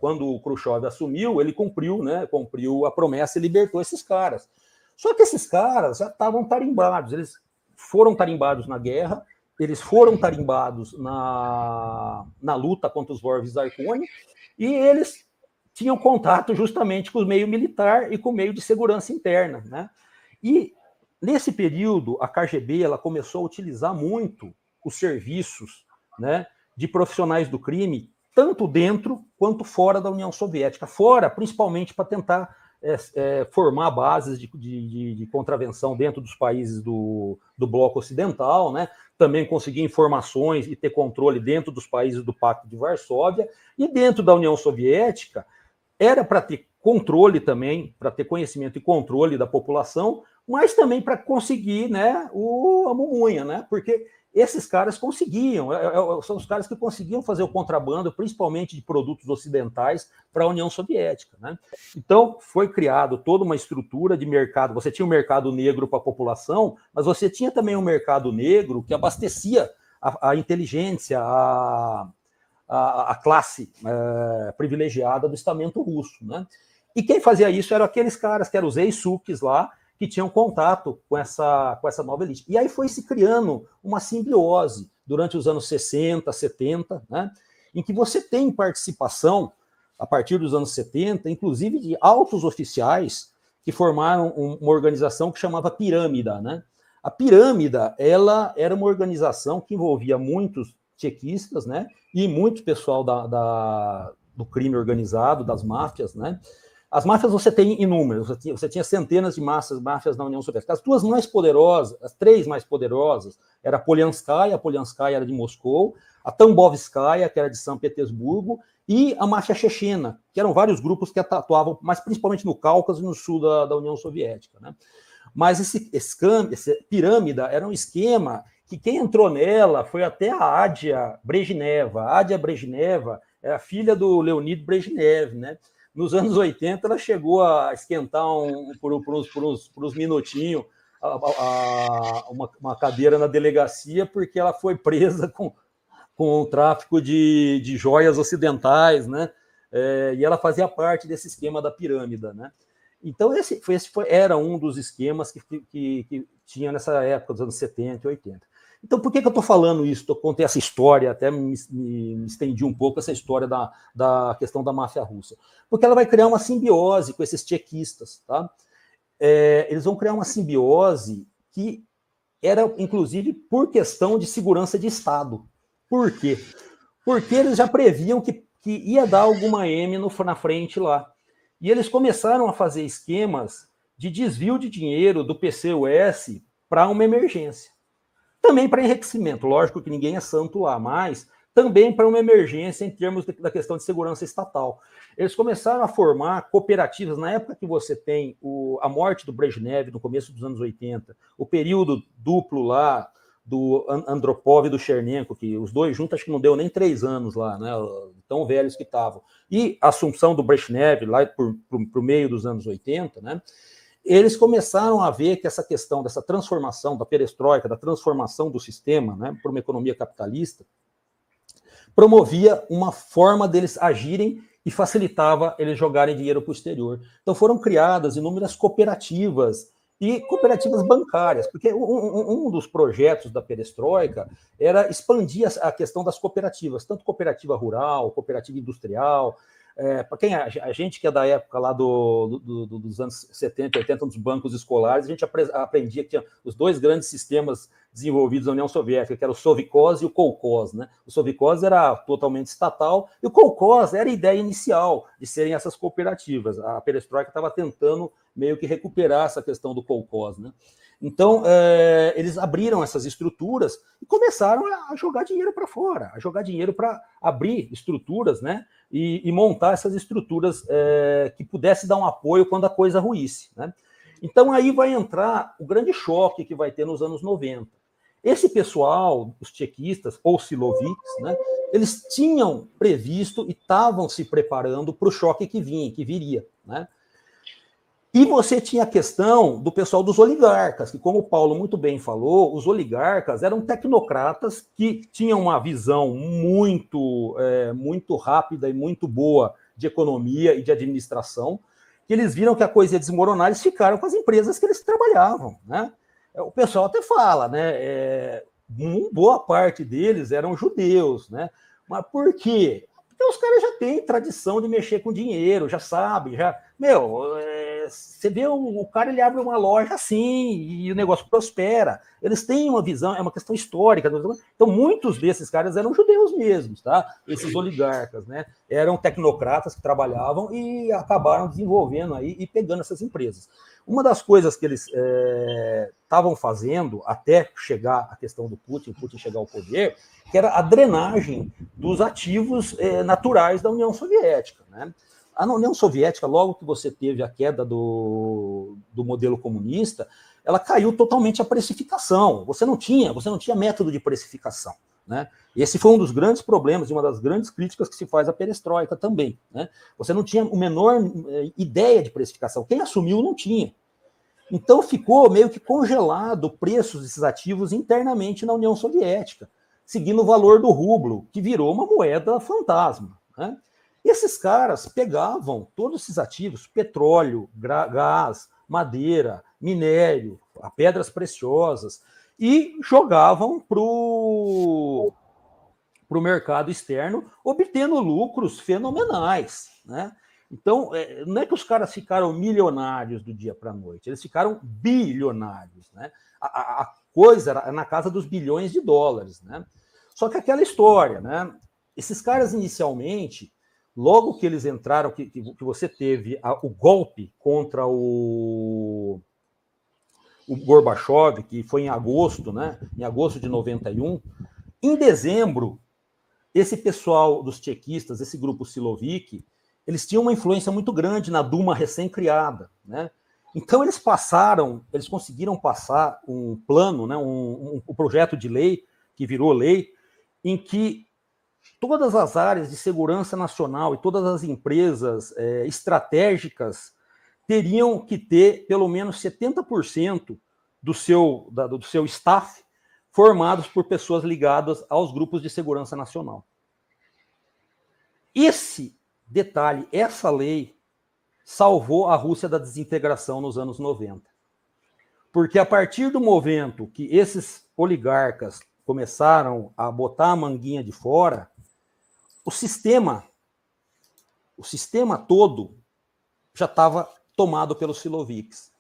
C: quando o Khrushchev assumiu, ele cumpriu a promessa e libertou esses caras. Só que esses caras já estavam tarimbados, eles foram tarimbados na guerra, eles foram tarimbados na luta contra os Vizarkone, e eles tinham contato justamente com o meio militar e com o meio de segurança interna, né? E, nesse período, a KGB ela começou a utilizar muito os serviços, né, de profissionais do crime, tanto dentro quanto fora da União Soviética. Fora, principalmente, para tentar formar bases de contravenção dentro dos países do bloco ocidental, né? Também conseguir informações e ter controle dentro dos países do Pacto de Varsóvia, e dentro da União Soviética era para ter controle também, para ter conhecimento e controle da população, mas também para conseguir, né, a mumunha, né? Porque esses caras conseguiam, são os caras que conseguiam fazer o contrabando, principalmente de produtos ocidentais, para a União Soviética, né? Então, foi criado toda uma estrutura de mercado. Você tinha um mercado negro para a população, mas você tinha também um mercado negro que abastecia a inteligência, a classe privilegiada do estamento russo, né? E quem fazia isso eram aqueles caras que eram os ex-Sukes lá, que tinham contato com essa nova elite. E aí foi se criando uma simbiose durante os anos 60, 70, né, em que você tem participação, a partir dos anos 70, inclusive de altos oficiais que formaram uma organização que chamava Pirâmida, né? A Pirâmida, ela era uma organização que envolvia muitos tchequistas, né, e muito pessoal do crime organizado, das máfias, né? As máfias você tem inúmeras, você tinha centenas de máfias na União Soviética. As duas mais poderosas, as três mais poderosas, era a Polyanskaya era de Moscou, a Tambovskaya, que era de São Petersburgo, e a máfia chechena, que eram vários grupos que atuavam, mas principalmente no Cáucaso e no sul da União Soviética, né? Mas essa pirâmide era um esquema que quem entrou nela foi até a Adia Brezhneva. A Adia Brezhneva é a filha do Leonid Brezhnev, né? Nos anos 80, ela chegou a esquentar por uns minutinhos uma cadeira na delegacia, porque ela foi presa com o tráfico de joias ocidentais, né? E ela fazia parte desse esquema da pirâmide, né? Então, esse era um dos esquemas que tinha nessa época, dos anos 70 e 80. Então, por que eu estou falando isso? Eu contei essa história, até me estendi um pouco essa história da questão da máfia russa. Porque ela vai criar uma simbiose com esses tchequistas, tá? Eles vão criar uma simbiose que era, inclusive, por questão de segurança de Estado. Por quê? Porque eles já previam que ia dar alguma M na frente lá. E eles começaram a fazer esquemas de desvio de dinheiro do PCUS para uma emergência. Também para enriquecimento, lógico que ninguém é santo lá, mas também para uma emergência em termos da questão de segurança estatal. Eles começaram a formar cooperativas, na época que você tem a morte do Brezhnev, no começo dos anos 80, o período duplo lá do Andropov e do Chernenko, que os dois juntos acho que não deu nem 3 anos lá, né, tão velhos que estavam, e a assunção do Brezhnev lá por meio dos anos 80, né, eles começaram a ver que essa questão dessa transformação, da perestroika, da transformação do sistema, né, para uma economia capitalista, promovia uma forma deles agirem e facilitava eles jogarem dinheiro para o exterior. Então foram criadas inúmeras cooperativas e cooperativas bancárias, porque um dos projetos da perestroika era expandir a questão das cooperativas, tanto cooperativa rural, cooperativa industrial. Para quem a gente que é da época lá dos anos 70, 80, dos bancos escolares, a gente aprendia que tinha os dois grandes sistemas desenvolvidos na União Soviética, que era o Sovkhoz e o Kolkhoz, né? O Sovkhoz era totalmente estatal e o Kolkhoz era a ideia inicial de serem essas cooperativas. A perestroika estava tentando meio que recuperar essa questão do Kolkhoz, né? Então, eles abriram essas estruturas e começaram a jogar dinheiro para fora, a jogar dinheiro para abrir estruturas, né? E montar essas estruturas que pudesse dar um apoio quando a coisa ruísse, né? Então, aí vai entrar o grande choque que vai ter nos anos 90. Esse pessoal, os tchequistas ou siloviks, né, eles tinham previsto e estavam se preparando para o choque que viria, né? E você tinha a questão do pessoal dos oligarcas, que, como o Paulo muito bem falou, os oligarcas eram tecnocratas que tinham uma visão muito rápida e muito boa de economia e de administração, que eles viram que a coisa ia desmoronar, eles ficaram com as empresas que eles trabalhavam, né? O pessoal até fala, né? Boa parte deles eram judeus, né? Mas por quê? Porque os caras já têm tradição de mexer com dinheiro, já sabe, você vê o cara, ele abre uma loja assim e o negócio prospera. Eles têm uma visão, é uma questão histórica. Então, muitos desses caras eram judeus mesmos, tá? Esses oligarcas, né? Eram tecnocratas que trabalhavam e acabaram desenvolvendo aí e pegando essas empresas. Uma das coisas que eles estavam fazendo até chegar a questão do Putin chegar ao poder, que era a drenagem dos ativos naturais da União Soviética, né? A União Soviética, logo que você teve a queda do modelo comunista, ela caiu totalmente a precificação. Você não tinha método de precificação, né? Esse foi um dos grandes problemas e uma das grandes críticas que se faz à perestroika também, né? Você não tinha a menor ideia de precificação. Quem assumiu não tinha. Então ficou meio que congelado o preço desses ativos internamente na União Soviética, seguindo o valor do rublo, que virou uma moeda fantasma, né? Esses caras pegavam todos esses ativos, petróleo, gás, madeira, minério, pedras preciosas, e jogavam para o mercado externo, obtendo lucros fenomenais, né? Então, não é que os caras ficaram milionários do dia para a noite, eles ficaram bilionários, né? A coisa era na casa dos bilhões de dólares, né? Só que aquela história, né? Esses caras, inicialmente, logo que eles entraram, que você teve o golpe contra o Gorbachev, que foi em agosto, né? Em agosto de 91, em dezembro, esse pessoal dos tchequistas, esse grupo Siloviki, eles tinham uma influência muito grande na Duma recém-criada, né? Então eles conseguiram passar um plano, né? Um projeto de lei, que virou lei, em que todas as áreas de segurança nacional e todas as empresas estratégicas teriam que ter pelo menos 70% do seu staff formados por pessoas ligadas aos grupos de segurança nacional. Esse detalhe, essa lei, salvou a Rússia da desintegração nos anos 90. Porque a partir do momento que esses oligarcas começaram a botar a manguinha de fora, o sistema todo já estava tomado pelos siloviks.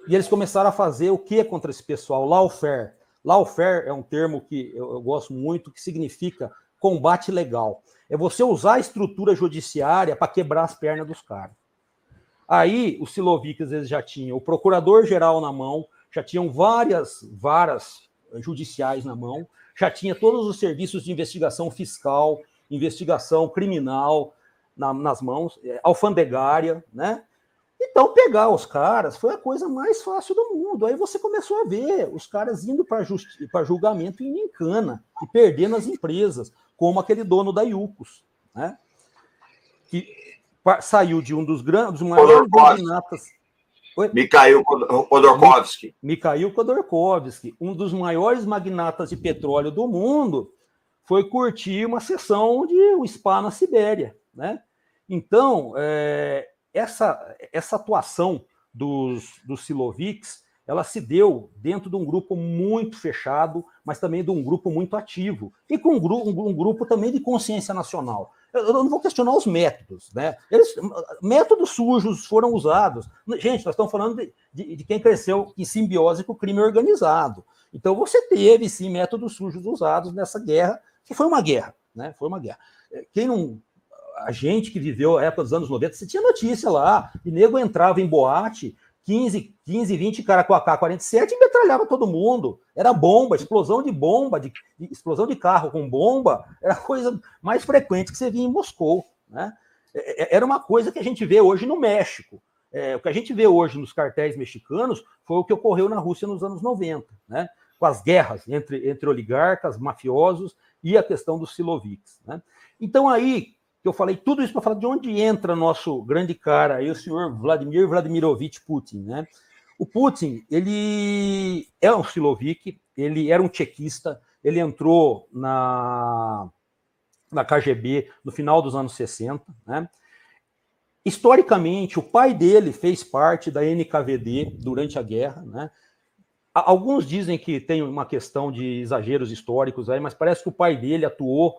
C: E eles começaram a fazer o que contra esse pessoal? Lawfare. Lawfare é um termo que eu gosto muito, que significa combate legal. É você usar a estrutura judiciária para quebrar as pernas dos caras. Aí, os siloviks, eles já tinham o procurador-geral na mão, já tinham várias varas judiciais na mão, já tinha todos os serviços de investigação fiscal, investigação criminal nas mãos, alfandegária, né? Então, pegar os caras foi a coisa mais fácil do mundo. Aí você começou a ver os caras indo para julgamento em cana e perdendo as empresas, como aquele dono da Iucos, né? Que saiu de um dos maiores magnatas.
A: Mikhail Khodorkovsky.
C: Mikhail Khodorkovsky, um dos maiores magnatas de petróleo do mundo, foi curtir uma sessão de um spa na Sibéria, né? Então, essa atuação dos siloviks, ela se deu dentro de um grupo muito fechado, mas também de um grupo muito ativo, e com um grupo também de consciência nacional. Eu não vou questionar os métodos, né? Métodos sujos foram usados. Gente, nós estamos falando de quem cresceu em simbiose com o crime organizado. Então, você teve, sim, métodos sujos usados nessa guerra, que foi uma guerra, né? Foi uma guerra. A gente que viveu a época dos anos 90, você tinha notícia lá, e nego entrava em boate 15, 20 cara com AK-47 e metralhava todo mundo. Era bomba, explosão de carro com bomba, era a coisa mais frequente que você via em Moscou, né? Era uma coisa que a gente vê hoje no México. O que a gente vê hoje nos cartéis mexicanos foi o que ocorreu na Rússia nos anos 90, né? Com as guerras entre oligarcas, mafiosos e a questão dos siloviks, né? Então aí que eu falei tudo isso para falar de onde entra nosso grande cara aí, o senhor Vladimir Vladimirovich Putin, né? O Putin, ele é um silovik, ele era um tchequista, ele entrou na KGB no final dos anos 60, né? Historicamente, o pai dele fez parte da NKVD durante a guerra, né? Alguns dizem que tem uma questão de exageros históricos aí, mas parece que o pai dele atuou,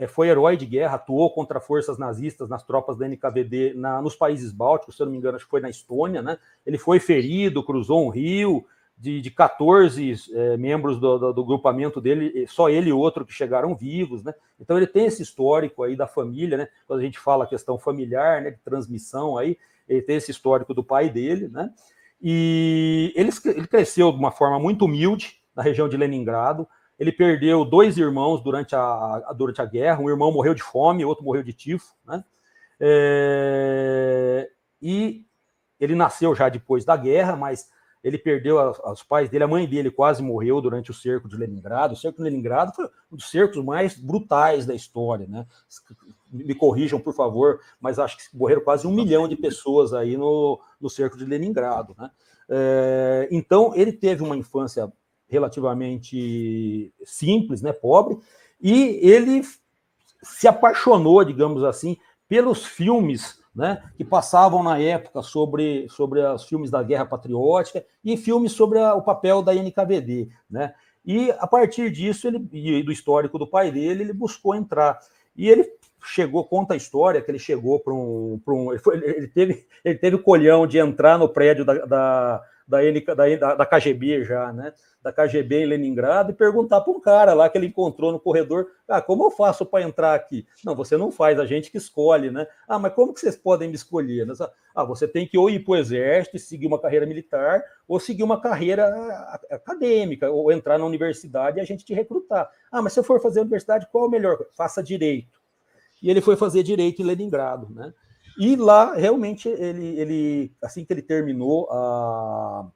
C: foi herói de guerra, atuou contra forças nazistas nas tropas da NKVD nos países bálticos, se eu não me engano, acho que foi na Estônia, né? Ele foi ferido, cruzou um rio, de 14 membros do grupamento dele, só ele e outro que chegaram vivos, né? Então ele tem esse histórico aí da família, né? Quando a gente fala a questão familiar, né, de transmissão aí, ele tem esse histórico do pai dele, né? E ele cresceu de uma forma muito humilde na região de Leningrado. Ele perdeu 2 irmãos durante a guerra. Um irmão morreu de fome, outro morreu de tifo, né? E ele nasceu já depois da guerra, mas ele perdeu os pais dele. A mãe dele quase morreu durante o cerco de Leningrado. O cerco de Leningrado foi um dos cercos mais brutais da história, né? Me corrijam, por favor, mas acho que morreram quase 1 milhão de pessoas aí no cerco de Leningrado, né? Então, ele teve uma infância relativamente simples, né, pobre, e ele se apaixonou, digamos assim, pelos filmes, né, que passavam na época sobre os filmes da Guerra Patriótica e filmes sobre o papel da NKVD, né? E a partir disso, e do histórico do pai dele, ele buscou entrar. E ele conta a história que ele chegou para ele teve o colhão de entrar no prédio da KGB já, né? Da KGB em Leningrado, e perguntar para um cara lá que ele encontrou no corredor: como eu faço para entrar aqui? Não, você não faz, a gente que escolhe, né? Mas como que vocês podem me escolher? Você tem que ou ir para o exército e seguir uma carreira militar, ou seguir uma carreira acadêmica, ou entrar na universidade e a gente te recrutar. Mas se eu for fazer a universidade, qual é o melhor? Faça direito. E ele foi fazer direito em Leningrado, né? E lá, realmente, ele assim que ele terminou a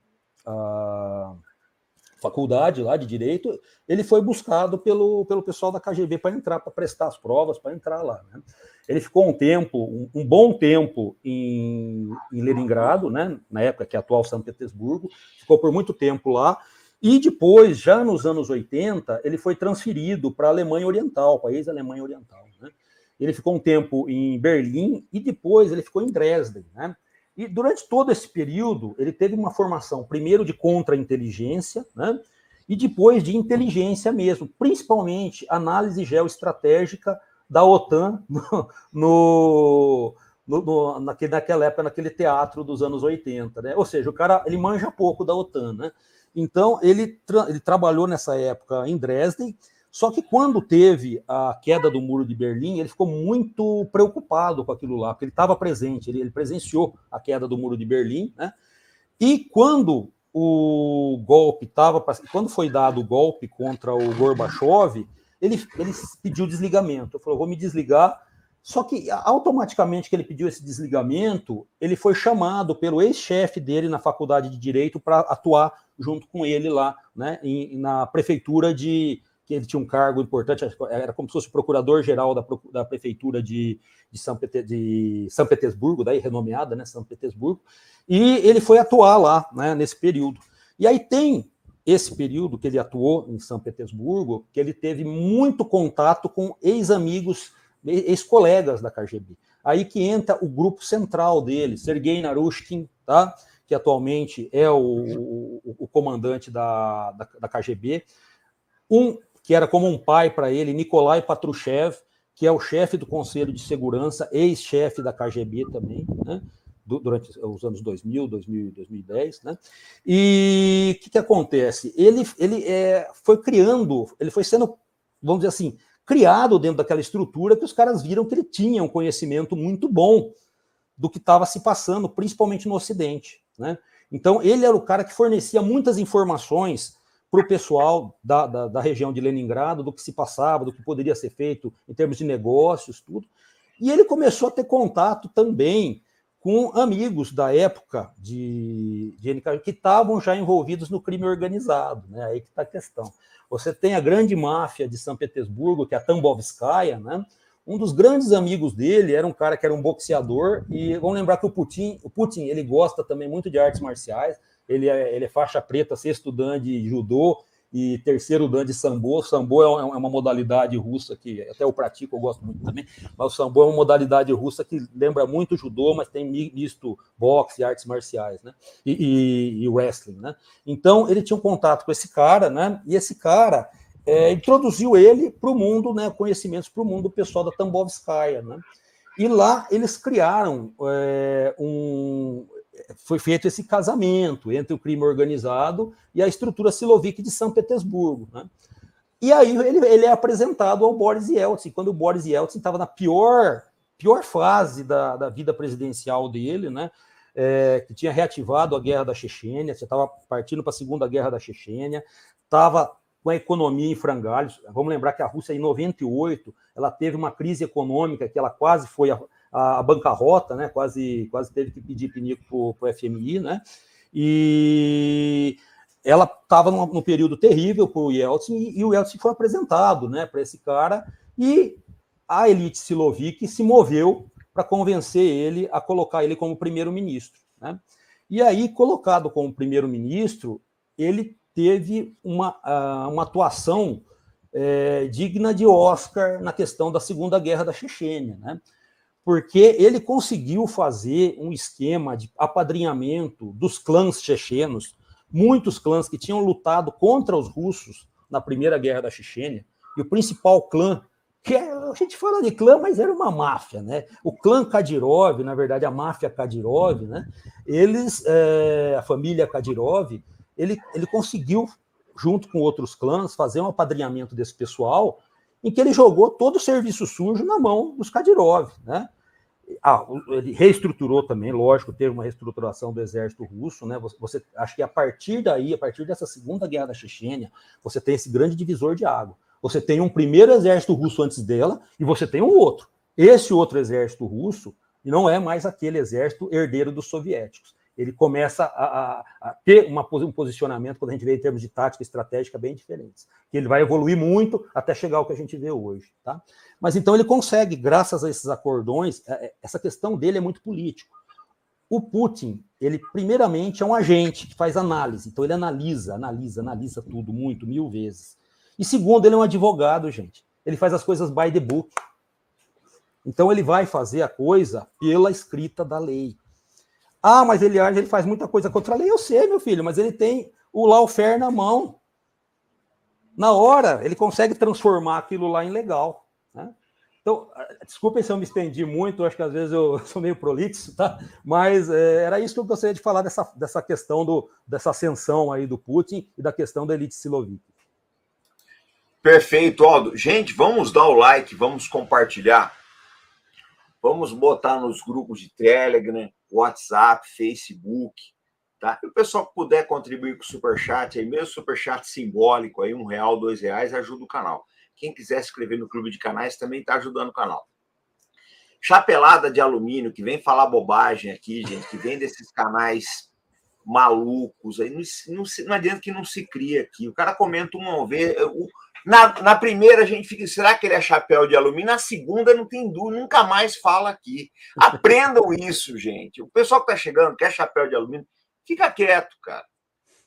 C: faculdade lá de direito, ele foi buscado pelo pessoal da KGB para entrar, para prestar as provas, para entrar lá, né? Ele ficou um bom tempo em Leningrado, né? Na época que é atual São Petersburgo, ficou por muito tempo lá, e depois, já nos anos 80, ele foi transferido para a Alemanha Oriental, país da Alemanha Oriental, né? Ele ficou um tempo em Berlim e depois ele ficou em Dresden, né? E durante todo esse período, ele teve uma formação, primeiro de contra-inteligência, né? E depois de inteligência mesmo, principalmente análise geoestratégica da OTAN naquela época, naquele teatro dos anos 80, né? Ou seja, o cara ele manja pouco da OTAN, né? Então, ele trabalhou nessa época em Dresden. Só que quando teve a queda do Muro de Berlim, ele ficou muito preocupado com aquilo lá, porque ele estava presente, ele presenciou a queda do Muro de Berlim, né? E quando quando foi dado o golpe contra o Gorbachev, ele pediu desligamento. Ele falou: vou me desligar. Só que automaticamente que ele pediu esse desligamento, ele foi chamado pelo ex-chefe dele na faculdade de Direito para atuar junto com ele lá, né? Na prefeitura que ele tinha um cargo importante, era como se fosse procurador-geral da prefeitura de São Petersburgo, daí renomeada, né, São Petersburgo, e ele foi atuar lá, né, nesse período. E aí tem esse período que ele atuou em São Petersburgo, que ele teve muito contato com ex-amigos, ex-colegas da KGB. Aí que entra o grupo central dele, Sergei Narushkin, tá? Que atualmente é o comandante da KGB, que era como um pai para ele, Nikolai Patrushev, que é o chefe do Conselho de Segurança, ex-chefe da KGB também, né? Durante os anos 2000, 2010, né? E o que acontece? Ele foi sendo, vamos dizer assim, criado dentro daquela estrutura que os caras viram que ele tinha um conhecimento muito bom do que estava se passando, principalmente no Ocidente, né? Então, ele era o cara que fornecia muitas informações para o pessoal da região de Leningrado, do que se passava, do que poderia ser feito em termos de negócios, tudo. E ele começou a ter contato também com amigos da época de NKVD que estavam já envolvidos no crime organizado, né? Aí que está a questão. Você tem a grande máfia de São Petersburgo, que é a Tambovskaya, né? Um dos grandes amigos dele era um cara que era um boxeador, e vamos lembrar que o Putin ele gosta também muito de artes marciais, ele é faixa preta, 6º dan de judô e 3º dan de sambo. Sambo é uma modalidade russa que até eu pratico, eu gosto muito também, mas o sambo é uma modalidade russa que lembra muito o judô, mas tem misto boxe e artes marciais, né? E wrestling, né? Então, ele tinha um contato com esse cara, né? E esse cara introduziu ele para o mundo, né? Conhecimentos para o mundo do pessoal da Tambovskaya, né? E lá eles criaram foi feito esse casamento entre o crime organizado e a estrutura Siloviki de São Petersburgo, né? E aí ele é apresentado ao Boris Yeltsin, quando o Boris Yeltsin estava na pior fase da vida presidencial dele, né? Que tinha reativado a guerra da Chechênia, você estava partindo para a Segunda Guerra da Chechênia, estava com a economia em frangalhos. Vamos lembrar que a Rússia, em 98, ela teve uma crise econômica que ela quase foi a bancarrota, né? Quase teve que pedir pinico para o FMI, né? E ela estava num período terrível para o Yeltsin, e o Yeltsin foi apresentado, né, para esse cara, e a elite siloviki se moveu para convencer ele a colocar ele como primeiro-ministro, né? E aí, colocado como primeiro-ministro, ele teve uma atuação digna de Oscar na questão da Segunda Guerra da Chechênia, né? Porque ele conseguiu fazer um esquema de apadrinhamento dos clãs chechenos, muitos clãs que tinham lutado contra os russos na Primeira Guerra da Chechênia, e o principal clã, que a gente fala de clã, mas era uma máfia, né? O clã Kadyrov, na verdade, a máfia Kadyrov, né? A família Kadyrov, ele conseguiu, junto com outros clãs, fazer um apadrinhamento desse pessoal, em que ele jogou todo o serviço sujo na mão dos Kadyrov, né? Ele reestruturou também, lógico, teve uma reestruturação do exército russo, né? Acho que a partir dessa Segunda Guerra da Chechênia, você tem esse grande divisor de água. Você tem um primeiro exército russo antes dela e você tem um outro. Esse outro exército russo não é mais aquele exército herdeiro dos soviéticos. Ele começa a ter um posicionamento, quando a gente vê em termos de tática estratégica, bem diferentes. Que ele vai evoluir muito até chegar ao que a gente vê hoje, tá? Mas então ele consegue, graças a esses acordões, essa questão dele é muito político. O Putin, ele primeiramente é um agente que faz análise, então ele analisa tudo muito, 1000 vezes. E segundo, ele é um advogado, gente. Ele faz as coisas by the book. Então ele vai fazer a coisa pela escrita da lei. Ah, mas ele faz muita coisa contra a lei. Eu sei, meu filho, mas ele tem o lawfare na mão. Na hora, ele consegue transformar aquilo lá em legal, né? Então, desculpem se eu me estendi muito, acho que às vezes eu sou meio prolixo, tá? Mas era isso que eu gostaria de falar dessa questão dessa ascensão aí do Putin e da questão da elite siloviki.
A: Perfeito, Aldo. Gente, vamos dar o like, vamos compartilhar. Vamos botar nos grupos de Telegram, WhatsApp, Facebook, tá? E o pessoal que puder contribuir com o Superchat, aí mesmo Superchat simbólico, aí R$1, R$2, ajuda o canal. Quem quiser se inscrever no Clube de Canais também está ajudando o canal. Chapelada de alumínio, que vem falar bobagem aqui, gente, que vem desses canais malucos, aí não adianta que não se cria aqui. O cara comenta uma vez... Na primeira a gente fica, será que ele é chapéu de alumínio? Na segunda não tem dúvida, nunca mais fala aqui. Aprendam isso, gente. O pessoal que está chegando, quer chapéu de alumínio, fica quieto, cara.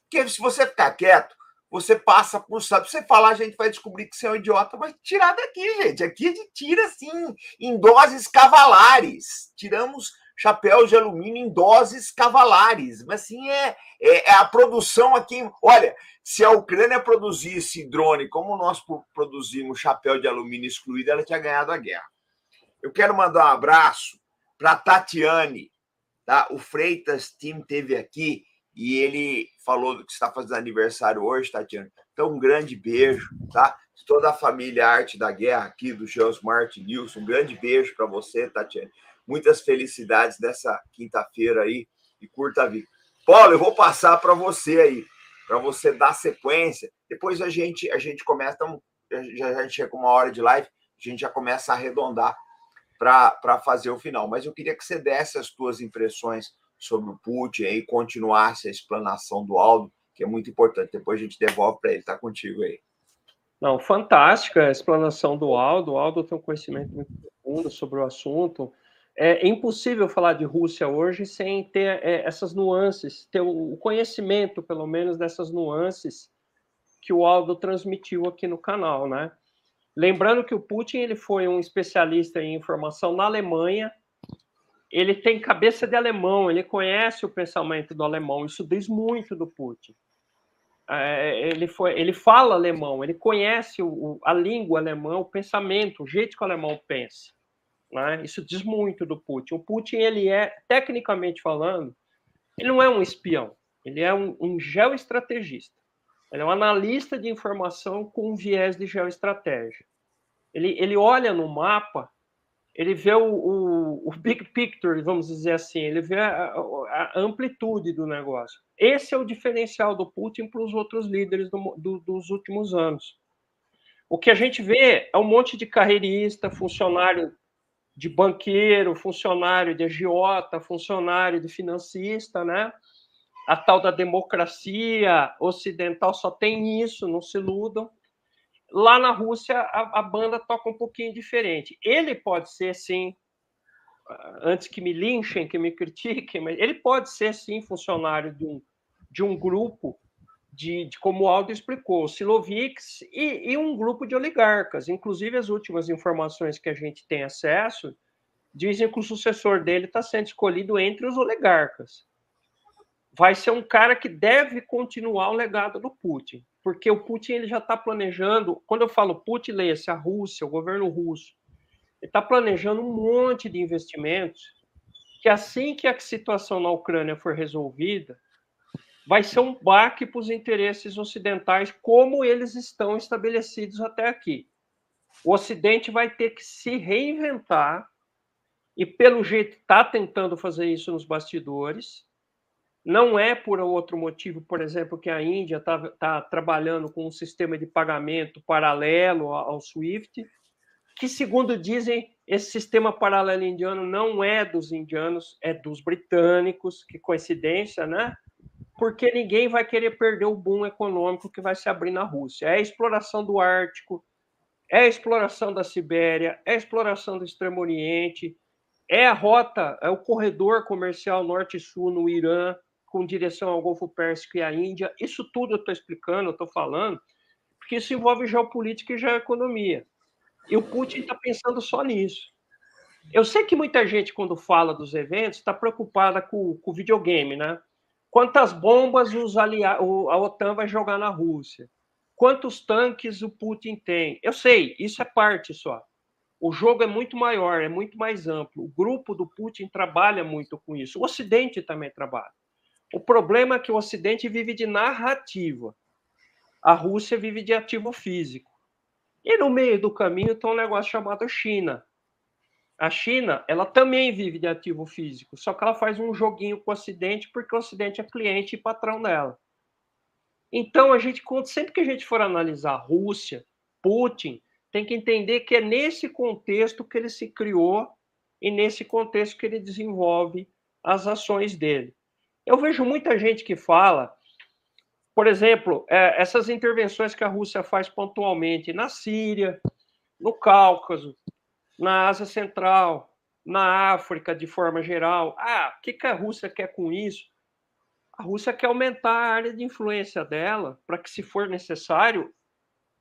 A: Porque se você ficar quieto, você passa por sabe. Se você falar, a gente vai descobrir que você é um idiota, mas tirar daqui, gente. Aqui a gente tira, assim, em doses cavalares. Tiramos chapéus de alumínio em doses cavalares. Mas, assim, é a produção aqui... Olha, se a Ucrânia produzisse drone como nós produzimos chapéu de alumínio excluído, ela tinha ganhado a guerra. Eu quero mandar um abraço para a Tatiane, tá? O Freitas Team teve aqui e ele falou que está fazendo aniversário hoje, Tatiane. Então, um grande beijo, tá? Toda a família Arte da Guerra aqui, do Geosmart Nilson, um grande beijo para você, Tatiane. Muitas felicidades nessa quinta-feira aí e curta a vida. Paulo, eu vou passar para você aí, para você dar sequência. Depois a gente começa, já a gente chega com 1 hora de live, a gente já começa a arredondar para fazer o final. Mas eu queria que você desse as suas impressões sobre o Putin e continuasse a explanação do Aldo, que é muito importante. Depois a gente devolve para ele. Está contigo aí.
B: Não, fantástica a explanação do Aldo. O Aldo tem um conhecimento muito profundo sobre o assunto. É impossível falar de Rússia hoje sem ter essas nuances, ter o conhecimento, pelo menos, dessas nuances que o Aldo transmitiu aqui no canal, né? Lembrando que o Putin ele foi um especialista em informação na Alemanha, ele tem cabeça de alemão, ele conhece o pensamento do alemão, isso diz muito do Putin. Ele fala alemão, ele conhece a língua alemã, o pensamento, o jeito que o alemão pensa. Né? Isso diz muito do Putin. O Putin, ele é, tecnicamente falando, ele não é um espião, ele é um geoestrategista. Ele é um analista de informação com um viés de geoestratégia. Ele olha no mapa, ele vê o big picture, vamos dizer assim, ele vê a amplitude do negócio. Esse é o diferencial do Putin para os outros líderes dos últimos anos. O que a gente vê é um monte de carreirista, funcionário de banqueiro, funcionário de agiota, funcionário de financista, né? A tal da democracia ocidental só tem isso, não se iludam. Lá na Rússia, a banda toca um pouquinho diferente. Ele pode ser, sim, antes que me linchem, que me critiquem, mas ele pode ser, sim, funcionário de um grupo, como o Aldo explicou, Siloviks e um grupo de oligarcas. Inclusive, as últimas informações que a gente tem acesso dizem que o sucessor dele está sendo escolhido entre os oligarcas. Vai ser um cara que deve continuar o legado do Putin, porque o Putin ele já está planejando, quando eu falo Putin, leia-se a Rússia, o governo russo, ele está planejando um monte de investimentos que assim que a situação na Ucrânia for resolvida, vai ser um baque para os interesses ocidentais como eles estão estabelecidos até aqui. O Ocidente vai ter que se reinventar e, pelo jeito, está tentando fazer isso nos bastidores. Não é por outro motivo, por exemplo, que a Índia está trabalhando com um sistema de pagamento paralelo ao SWIFT, que, segundo dizem, esse sistema paralelo indiano não é dos indianos, é dos britânicos, que coincidência, né? Porque ninguém vai querer perder o boom econômico que vai se abrir na Rússia. É a exploração do Ártico, é a exploração da Sibéria, é a exploração do Extremo Oriente, é a rota, é o corredor comercial norte-sul no Irã, com direção ao Golfo Pérsico e à Índia. Isso tudo eu estou explicando, eu estou falando, porque isso envolve geopolítica e geoeconomia. E o Putin está pensando só nisso. Eu sei que muita gente, quando fala dos eventos, está preocupada com o videogame, né? Quantas bombas a OTAN vai jogar na Rússia? Quantos tanques o Putin tem? Eu sei, isso é parte só. O jogo é muito maior, é muito mais amplo. O grupo do Putin trabalha muito com isso. O Ocidente também trabalha. O problema é que o Ocidente vive de narrativa. A Rússia vive de ativo físico. E no meio do caminho tem um negócio chamado China. A China, ela também vive de ativo físico, só que ela faz um joguinho com o Ocidente porque o Ocidente é cliente e patrão dela. Então, sempre que a gente for analisar a Rússia, Putin, tem que entender que é nesse contexto que ele se criou e nesse contexto que ele desenvolve as ações dele. Eu vejo muita gente que fala, por exemplo, essas intervenções que a Rússia faz pontualmente na Síria, no Cáucaso, na Ásia Central, na África de forma geral. O que a Rússia quer com isso? A Rússia quer aumentar a área de influência dela para que, se for necessário,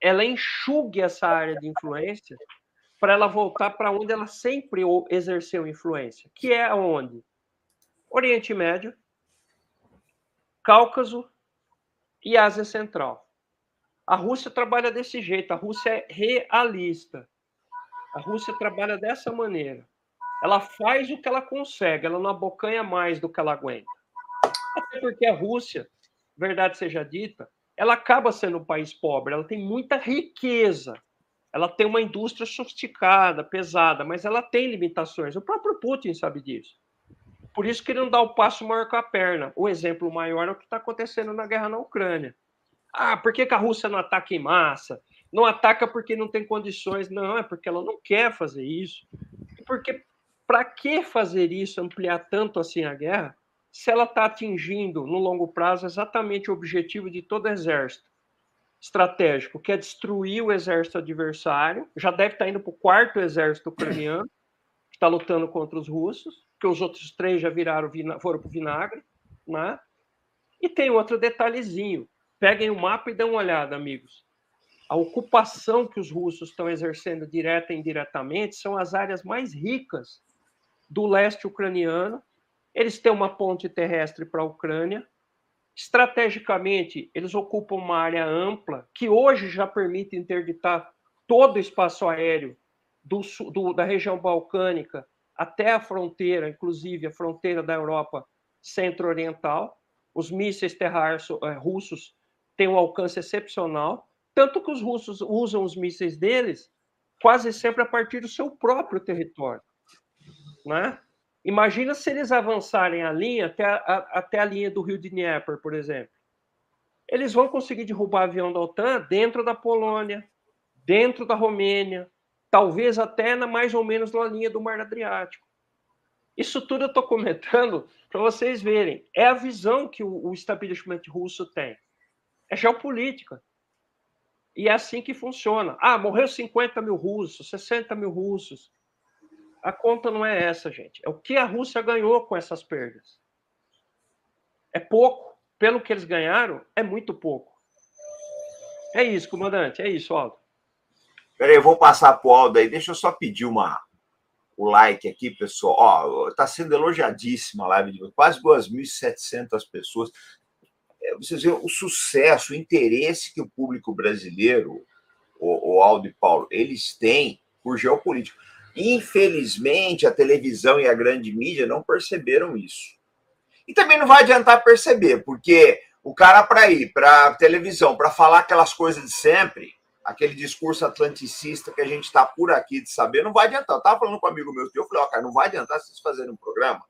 B: ela enxugue essa área de influência para ela voltar para onde ela sempre exerceu influência, que é onde? Oriente Médio, Cáucaso e Ásia Central. A Rússia trabalha desse jeito, a Rússia é realista. A Rússia trabalha dessa maneira. Ela faz o que ela consegue, ela não abocanha mais do que ela aguenta. Até porque a Rússia, verdade seja dita, ela acaba sendo um país pobre, ela tem muita riqueza, ela tem uma indústria sofisticada, pesada, mas ela tem limitações. O próprio Putin sabe disso. Por isso que ele não dá o passo maior com a perna. O exemplo maior é o que está acontecendo na guerra na Ucrânia. Ah, por que a Rússia não ataca em massa? Não ataca porque não tem condições. Não, é porque ela não quer fazer isso. Porque para que fazer isso, ampliar tanto assim a guerra, se ela está atingindo, no longo prazo, exatamente o objetivo de todo exército estratégico, que é destruir o exército adversário, já deve estar indo para o 4º exército ucraniano, que está lutando contra os russos, porque os outros 3 já foram para o vinagre, né? E tem outro detalhezinho. Peguem o mapa e dêem uma olhada, amigos. A ocupação que os russos estão exercendo direta e indiretamente são as áreas mais ricas do leste ucraniano. Eles têm uma ponte terrestre para a Ucrânia. Estrategicamente, eles ocupam uma área ampla que hoje já permite interditar todo o espaço aéreo da região balcânica até a fronteira, inclusive a fronteira da Europa centro-oriental. Os mísseis terrestres russos têm um alcance excepcional, tanto que os russos usam os mísseis deles quase sempre a partir do seu próprio território, né? Imagina se eles avançarem a linha até a linha do rio de Dnieper, por exemplo. Eles vão conseguir derrubar avião da OTAN dentro da Polônia, dentro da Romênia, talvez até mais ou menos na linha do Mar Adriático. Isso tudo eu estou comentando para vocês verem. É a visão que o establishment russo tem. É geopolítica. E é assim que funciona. Ah, morreu 50 mil russos, 60 mil russos. A conta não é essa, gente. É o que a Rússia ganhou com essas perdas. É pouco. Pelo que eles ganharam, é muito pouco. É isso, comandante. É isso, Aldo.
A: Peraí, eu vou passar para o Aldo aí. Deixa eu só pedir o like aqui, pessoal. Ó, tá sendo elogiadíssima a live de quase 2.700 pessoas. Vocês veem o sucesso, o interesse que o público brasileiro, o Aldo e Paulo, eles têm por geopolítica. Infelizmente, a televisão e a grande mídia não perceberam isso. E também não vai adiantar perceber, porque o cara, para ir para a televisão, para falar aquelas coisas de sempre, aquele discurso atlanticista que a gente está por aqui de saber, não vai adiantar. Eu estava falando com um amigo meu, eu falei, ó, cara, não vai adiantar vocês fazerem um programa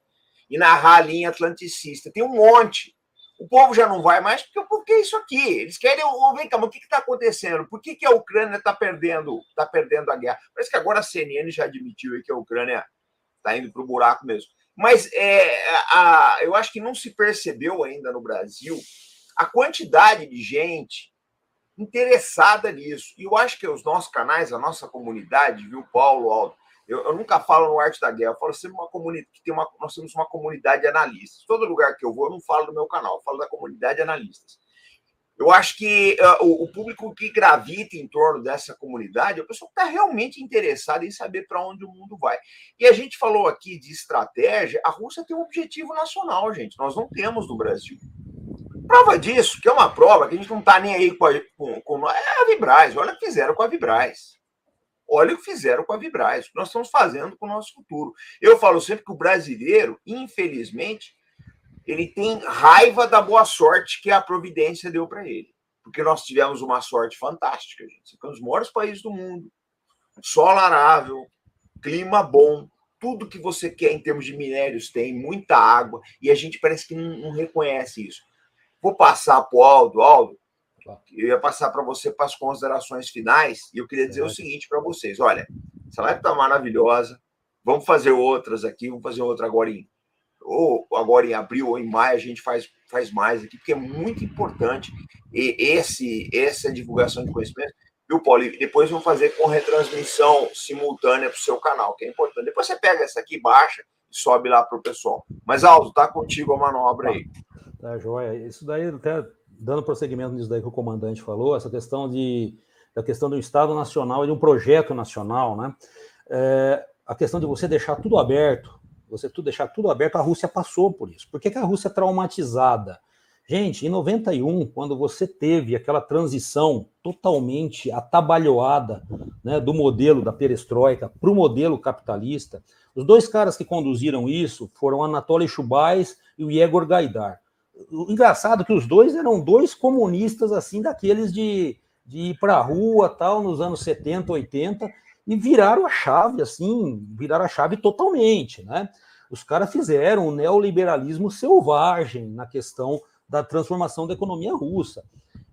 A: e narrar a linha atlanticista. Tem um monte. O povo já não vai mais, porque é isso aqui. Eles querem ouvir, mas o que está acontecendo? Por que a Ucrânia está perdendo a guerra? Parece que agora a CNN já admitiu que a Ucrânia está indo para o buraco mesmo. Mas eu acho que não se percebeu ainda no Brasil a quantidade de gente interessada nisso. E eu acho que os nossos canais, a nossa comunidade, viu, Paulo, Aldo? Eu nunca falo no Arte da Guerra, eu falo sempre uma comunidade que nós temos uma comunidade de analistas. Todo lugar que eu vou, eu não falo do meu canal, eu falo da comunidade de analistas. Eu acho que o público que gravita em torno dessa comunidade é o pessoal que está realmente interessado em saber para onde o mundo vai. E a gente falou aqui de estratégia, a Rússia tem um objetivo nacional, gente. Nós não temos no Brasil. Prova disso, que é uma prova que a gente não está nem aí com a Vibraz. Olha o que fizeram com a Vibraz. Olha o que fizeram com a Vibraz, o que nós estamos fazendo com o nosso futuro. Eu falo sempre que o brasileiro, infelizmente, ele tem raiva da boa sorte que a Providência deu para ele. Porque nós tivemos uma sorte fantástica, gente. Somos os maiores países do mundo. Solo arável, clima bom, tudo que você quer em termos de minérios tem, muita água, e a gente parece que não reconhece isso. Vou passar para o Aldo. Aldo, eu ia passar para você para as considerações finais, e eu queria dizer o seguinte para vocês. Olha, essa live está maravilhosa, vamos fazer outras aqui, vamos fazer outra agora em abril ou em maio, a gente faz mais aqui, porque é muito importante essa divulgação de conhecimento. Viu, Paulo? E depois vamos fazer com retransmissão simultânea para o seu canal, que é importante. Depois você pega essa aqui, baixa e sobe lá para o pessoal. Mas, Aldo, tá contigo a manobra aí.
C: Tá, joia. Isso daí, até dando prosseguimento nisso daí que o comandante falou, essa questão da questão do Estado Nacional e de um projeto nacional, né? A questão de você deixar tudo aberto, deixar tudo aberto, a Rússia passou por isso. Por que a Rússia é traumatizada? Gente, em 91, quando você teve aquela transição totalmente atabalhoada, né, do modelo da perestroika para o modelo capitalista, os dois caras que conduziram isso foram Anatoly Chubais e o Yegor Gaidar. O engraçado é que os dois eram dois comunistas, assim, daqueles de ir para a rua, tal, nos anos 70, 80, e viraram a chave, assim, totalmente, né? Os caras fizeram o neoliberalismo selvagem na questão da transformação da economia russa.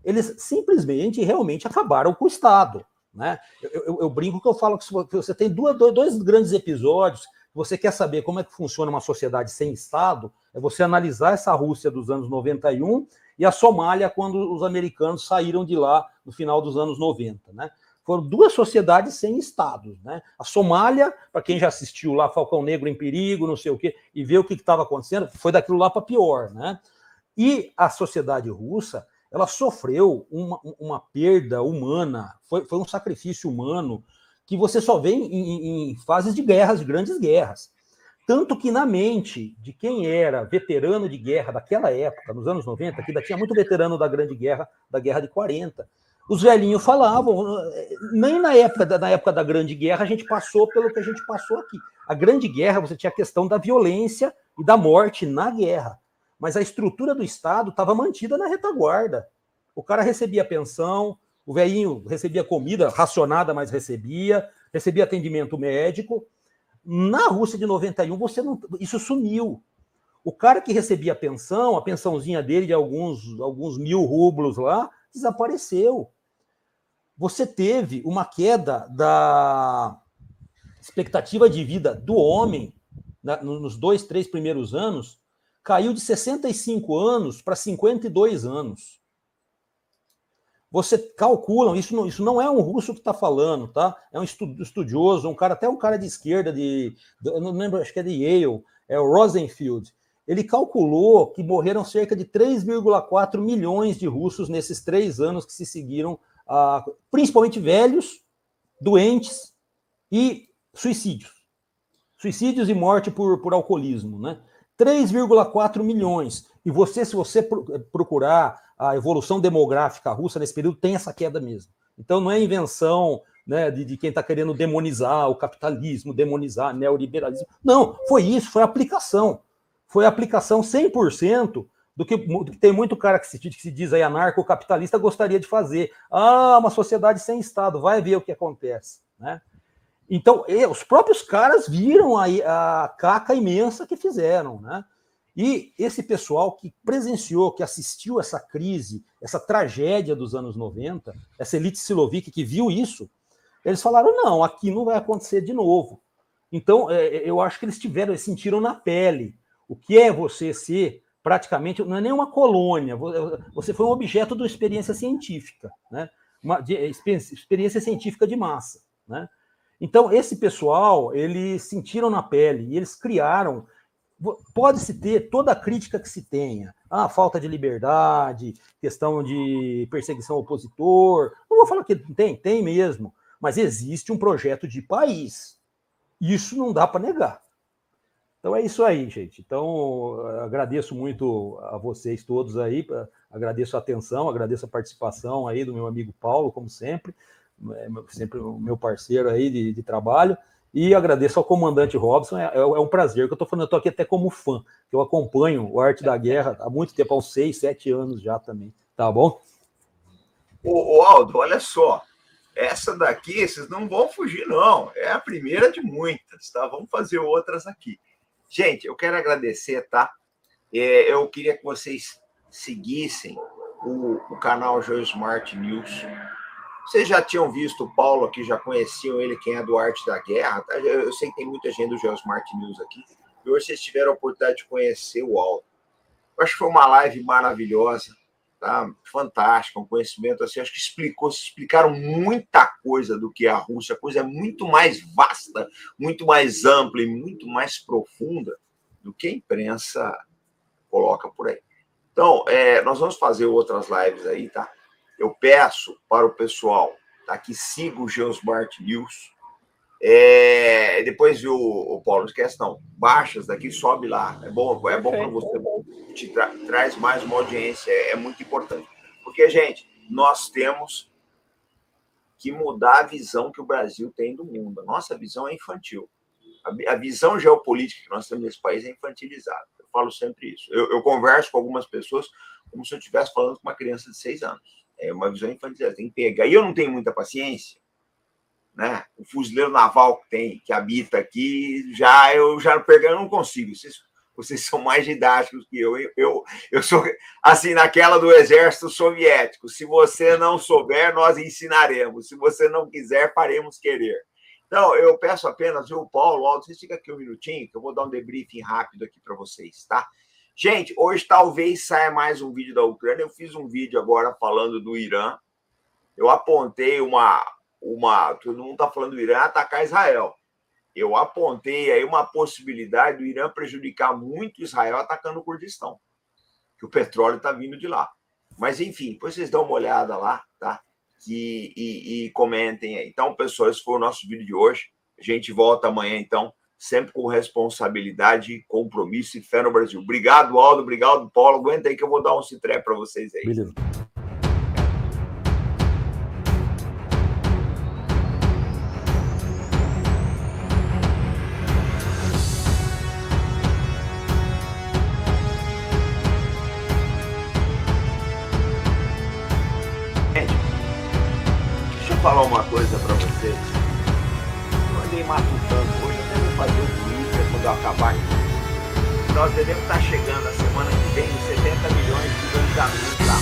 C: Eles simplesmente, realmente acabaram com o Estado. Né? Eu brinco que eu falo que você tem dois grandes episódios. Você quer saber como é que funciona uma sociedade sem Estado, é você analisar essa Rússia dos anos 91 e a Somália quando os americanos saíram de lá no final dos anos 90. Né? Foram duas sociedades sem Estado. Né? A Somália, para quem já assistiu lá Falcão Negro em Perigo, não sei o quê, e vê o que estava acontecendo, foi daquilo lá para pior. Né? E a sociedade russa, ela sofreu uma perda humana, foi um sacrifício humano que você só vê em fases de guerras, de grandes guerras. Tanto que na mente de quem era veterano de guerra daquela época, nos anos 90, que ainda tinha muito veterano da Grande Guerra, da Guerra de 40, os velhinhos falavam, nem na época da Grande Guerra a gente passou pelo que a gente passou aqui. A Grande Guerra, você tinha a questão da violência e da morte na guerra, mas a estrutura do Estado estava mantida na retaguarda. O cara recebia pensão, o velhinho recebia comida racionada, mas recebia atendimento médico. Na Rússia de 91, isso sumiu. O cara que recebia pensão, a pensãozinha dele de alguns 1.000 rublos lá, desapareceu. Você teve uma queda da expectativa de vida do homem nos 2, 3 primeiros anos, caiu de 65 anos para 52 anos. Você calcula, isso não é um russo que está falando, tá? É um estudioso, até um cara de esquerda, eu não lembro, acho que é de Yale, é o Rosenfield. Ele calculou que morreram cerca de 3,4 milhões de russos nesses 3 anos que se seguiram, principalmente velhos, doentes e suicídios. Suicídios e morte por alcoolismo, né? 3,4 milhões. E se você procurar a evolução demográfica russa nesse período, tem essa queda mesmo. Então não é invenção, né, de quem está querendo demonizar o capitalismo, demonizar o neoliberalismo. Não, foi isso, foi aplicação. Foi aplicação 100% do que tem muito cara que se diz aí anarcocapitalista gostaria de fazer. Uma sociedade sem Estado, vai ver o que acontece. Né? Então, os próprios caras viram a caca imensa que fizeram, né? E esse pessoal que presenciou, que assistiu essa crise, essa tragédia dos anos 90, essa elite silovique que viu isso, eles falaram, não, aqui não vai acontecer de novo. Então, eu acho que eles sentiram na pele o que é você ser, praticamente, não é nem uma colônia, você foi um objeto de uma experiência científica, né? Experiência científica de massa, né? Então, esse pessoal, eles sentiram na pele e eles criaram. Pode-se ter toda a crítica que se tenha, falta de liberdade, questão de perseguição ao opositor. Não vou falar que tem mesmo, mas existe um projeto de país. Isso não dá para negar. Então é isso aí, gente. Então, agradeço muito a vocês todos aí, agradeço a atenção, agradeço a participação aí do meu amigo Paulo, como sempre o meu parceiro aí de trabalho. E agradeço ao comandante Robson, é um prazer, que eu estou aqui até como fã, que eu acompanho o Arte da Guerra há muito tempo, há uns 6, 7 anos já também, tá bom?
A: Ô Aldo, olha só, essa daqui, vocês não vão fugir não, é a primeira de muitas, tá? Vamos fazer outras aqui. Gente, eu quero agradecer, tá? Eu queria que vocês seguissem o canal GeoSmart News. Vocês já tinham visto o Paulo aqui, já conheciam ele, quem é do Arte da Guerra, tá? Eu sei que tem muita gente do GeoSmart News aqui, e hoje vocês tiveram a oportunidade de conhecer o Aldo. Eu acho que foi uma live maravilhosa, tá? Fantástica, um conhecimento assim, acho que explicaram muita coisa do que é a Rússia, a coisa é muito mais vasta, muito mais ampla e muito mais profunda do que a imprensa coloca por aí. Então, nós vamos fazer outras lives aí, tá? Eu peço para o pessoal, tá, que siga o GeoSmart News. Depois, viu, o Paulo, não esquece não, baixas daqui, sobe lá. É bom para você, traz mais uma audiência, é muito importante. Porque, gente, nós temos que mudar a visão que o Brasil tem do mundo. A nossa visão é infantil. A visão geopolítica que nós temos nesse país é infantilizada. Eu falo sempre isso. Eu converso com algumas pessoas como se eu estivesse falando com uma criança de 6 anos. É uma visão infantilizada, tem que pegar. E eu não tenho muita paciência né? O fuzileiro naval que habita aqui, eu não consigo. Vocês são mais didáticos que eu. Eu sou, assim, naquela do exército soviético. Se você não souber, nós ensinaremos. Se você não quiser, faremos querer. Então, eu peço apenas, o Paulo, Aldo, vocês ficam aqui um minutinho, que eu vou dar um debriefing rápido aqui para vocês, tá? Gente, hoje talvez saia mais um vídeo da Ucrânia. Eu fiz um vídeo agora falando do Irã. Eu apontei todo mundo está falando do Irã atacar Israel. Eu apontei aí uma possibilidade do Irã prejudicar muito Israel atacando o Kurdistão, que o petróleo está vindo de lá. Mas, enfim, depois vocês dão uma olhada lá, tá? E comentem aí. Então, pessoal, esse foi o nosso vídeo de hoje. A gente volta amanhã, então, sempre com responsabilidade, compromisso e fé no Brasil. Obrigado, Aldo. Obrigado, Paulo. Aguenta aí que eu vou dar um citré para vocês aí.
C: Beleza.
A: Falar uma coisa para vocês. Eu andei matutando hoje, até vou fazer o Twitter quando eu acabar aqui. Nós devemos estar chegando a semana que vem em 70 milhões de anúncios lá.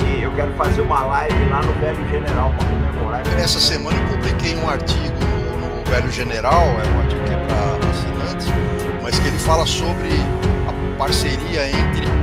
A: E eu quero fazer uma live lá no Velho General para comemorar.
D: Essa semana eu publiquei um artigo no Velho General, é um artigo que é para assinantes, mas que ele fala sobre a parceria entre